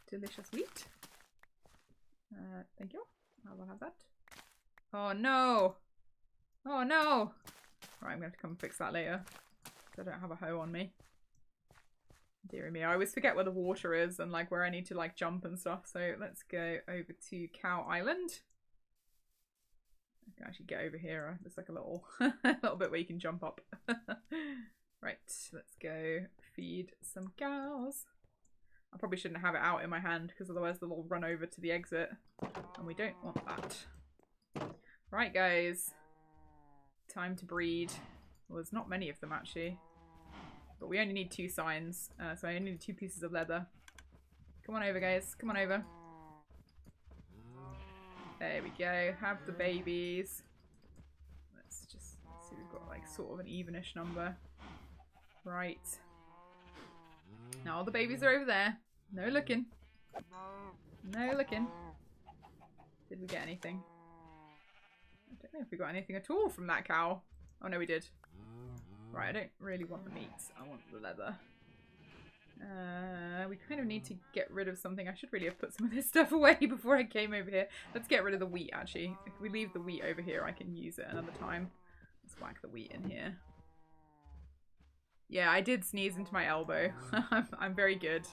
delicious wheat. Thank you. I will have that. Oh no! Oh no! Right, I'm gonna have to come and fix that later. Because I don't have a hoe on me. Dear me, I always forget where the water is and like where I need to like jump and stuff. So let's go over to Cow Island. I can actually get over here. There's like a little, little bit where you can jump up. Right, let's go feed some cows. I probably shouldn't have it out in my hand because otherwise they'll all run over to the exit. And we don't want that. Right, guys. Time to breed. Well, there's not many of them actually. But we only need 2 signs, so I only need 2 pieces of leather. Come on over, guys. Come on over. There we go. Have the babies. Let's just see. We've got like sort of an evenish number. Right. Oh, the babies are over there. No looking. No looking. Did we get anything? I don't know if we got anything at all from that cow. Oh no, we did. Right, I don't really want the meat. I want the leather. We kind of need to get rid of something. I should really have put some of this stuff away before I came over here. Let's get rid of the wheat, actually. If we leave the wheat over here, I can use it another time. Let's whack the wheat in here. Yeah, I did sneeze into my elbow. I'm very good.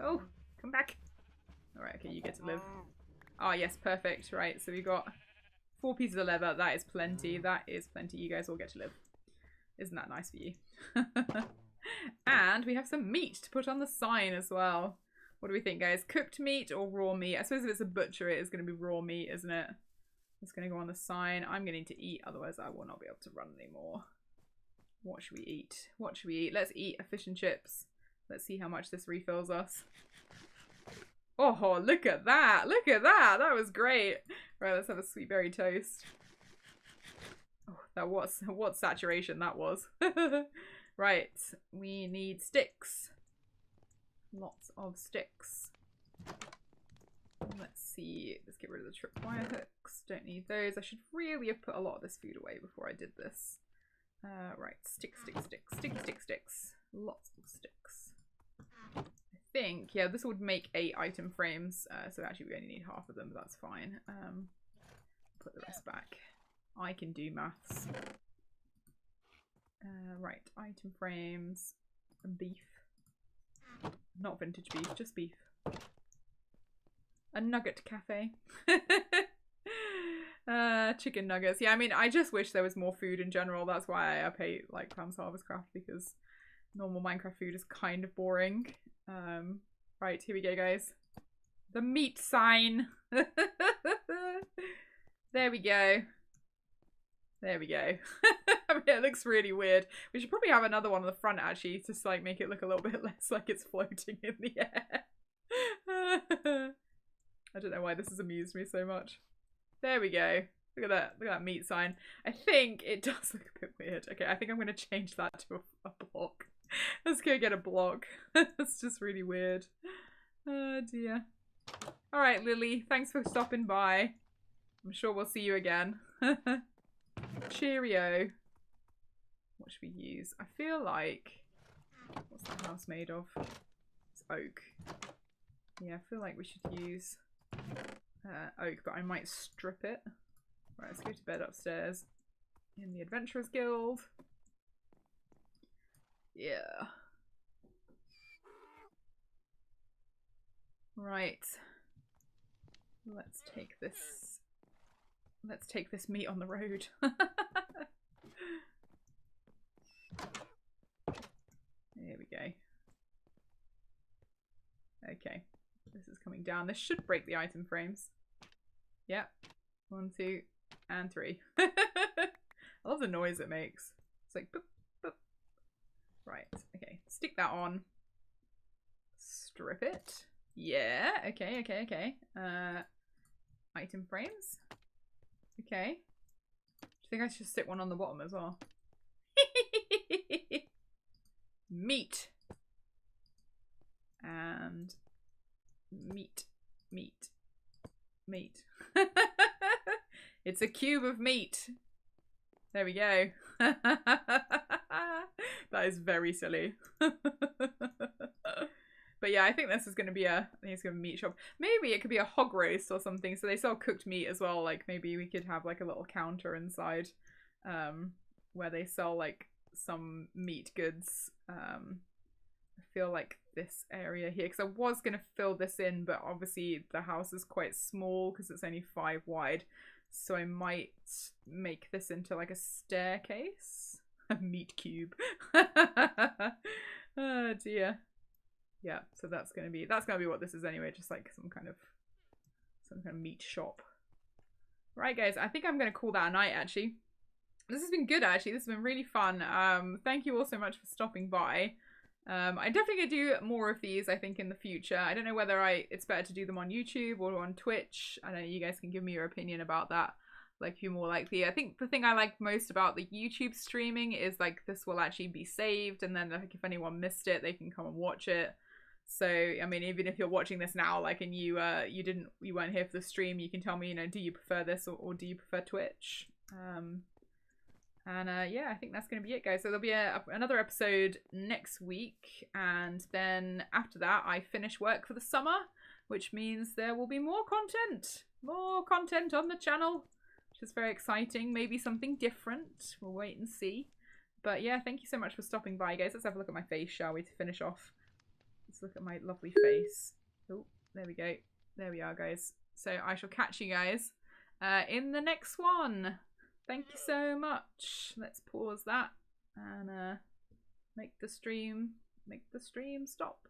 Oh, come back. Alright, okay, you get to live. Oh, yes, perfect. Right, so we got 4 pieces of leather. That is plenty. That is plenty. You guys all get to live. Isn't that nice for you? And we have some meat to put on the sign as well. What do we think, guys? Cooked meat or raw meat? I suppose if it's a butcher, it is going to be raw meat, isn't it? It's going to go on the sign. I'm going to need to eat, otherwise I will not be able to run anymore. What should we eat? What should we eat? Let's eat a fish and chips. Let's see how much this refills us. Oh, look at that. Look at that. That was great. Right, let's have a sweet berry toast. Oh, that was what saturation that was. Right, we need sticks. Lots of sticks. Let's see. Let's get rid of the tripwire hooks. Don't need those. I should really have put a lot of this food away before I did this. Right, sticks. Lots of sticks. I think, yeah, this would make 8 item frames. So actually we only need half of them, but that's fine. Put the rest back. I can do maths. Right, item frames and beef. Not vintage beef, just beef. A nugget cafe. Chicken nuggets. Yeah, I mean, I just wish there was more food in general. That's why I pay like Pam's Harvestcraft, because normal Minecraft food is kind of boring. Right, here we go, guys. The meat sign. There we go. There we go. I mean, it looks really weird. We should probably have another one on the front, actually, to like make it look a little bit less like it's floating in the air. I don't know why this has amused me so much. There we go. Look at that. Look at that meat sign. I think it does look a bit weird. Okay, I think I'm going to change that to a block. Let's go get a block. That's just really weird. Oh dear. Alright, Lily. Thanks for stopping by. I'm sure we'll see you again. Cheerio. What should we use? I feel like... What's that house made of? It's oak. Yeah, I feel like we should use oak, but I might strip it. Right, let's go to bed upstairs in the Adventurers Guild. Yeah. Right. Let's take this. Let's take this meat on the road. There we go. Okay. This is coming down. This should break the item frames. Yep. 1, 2, and 3. I love the noise it makes. It's like boop, boop. Right. Okay. Stick that on. Strip it. Yeah. Okay. Okay. Okay. Item frames. Okay. Do you think I should stick one on the bottom as well? Meat. And meat. Meat. Meat. It's a cube of meat. There we go. That is very silly. But yeah, I think this is going to be I think it's going to be a meat shop. Maybe it could be a hog roast or something. So they sell cooked meat as well. Like maybe we could have like a little counter inside where they sell like some meat goods. I feel like this area here, because I was going to fill this in, but obviously the house is quite small because it's only 5 wide. So I might make this into like a staircase. A meat cube. Oh dear. Yeah, so that's gonna be what this is anyway, just like some kind of meat shop. Right guys, I think I'm gonna call that a night actually. This has been good actually, this has been really fun. Thank you all so much for stopping by. I definitely gonna do more of these, I think, in the future. I don't know whether it's better to do them on YouTube or on Twitch. I don't know, you guys can give me your opinion about that. like you're more likely. I think the thing I like most about the YouTube streaming is like this will actually be saved, and then like if anyone missed it, they can come and watch it. So I mean, even if you're watching this now, like, and you weren't here for the stream, you can tell me, you know, do you prefer this or do you prefer Twitch? Yeah, I think that's going to be it, guys. So there'll be another episode next week, and then after that, I finish work for the summer, which means there will be more content on the channel, which is very exciting. Maybe something different. We'll wait and see. But yeah, thank you so much for stopping by, guys. Let's have a look at my face, shall we, to finish off. Let's look at my lovely face. Oh, there we go. There we are, guys. So I shall catch you guys in the next one. Thank you so much. Let's pause that and make the stream stop.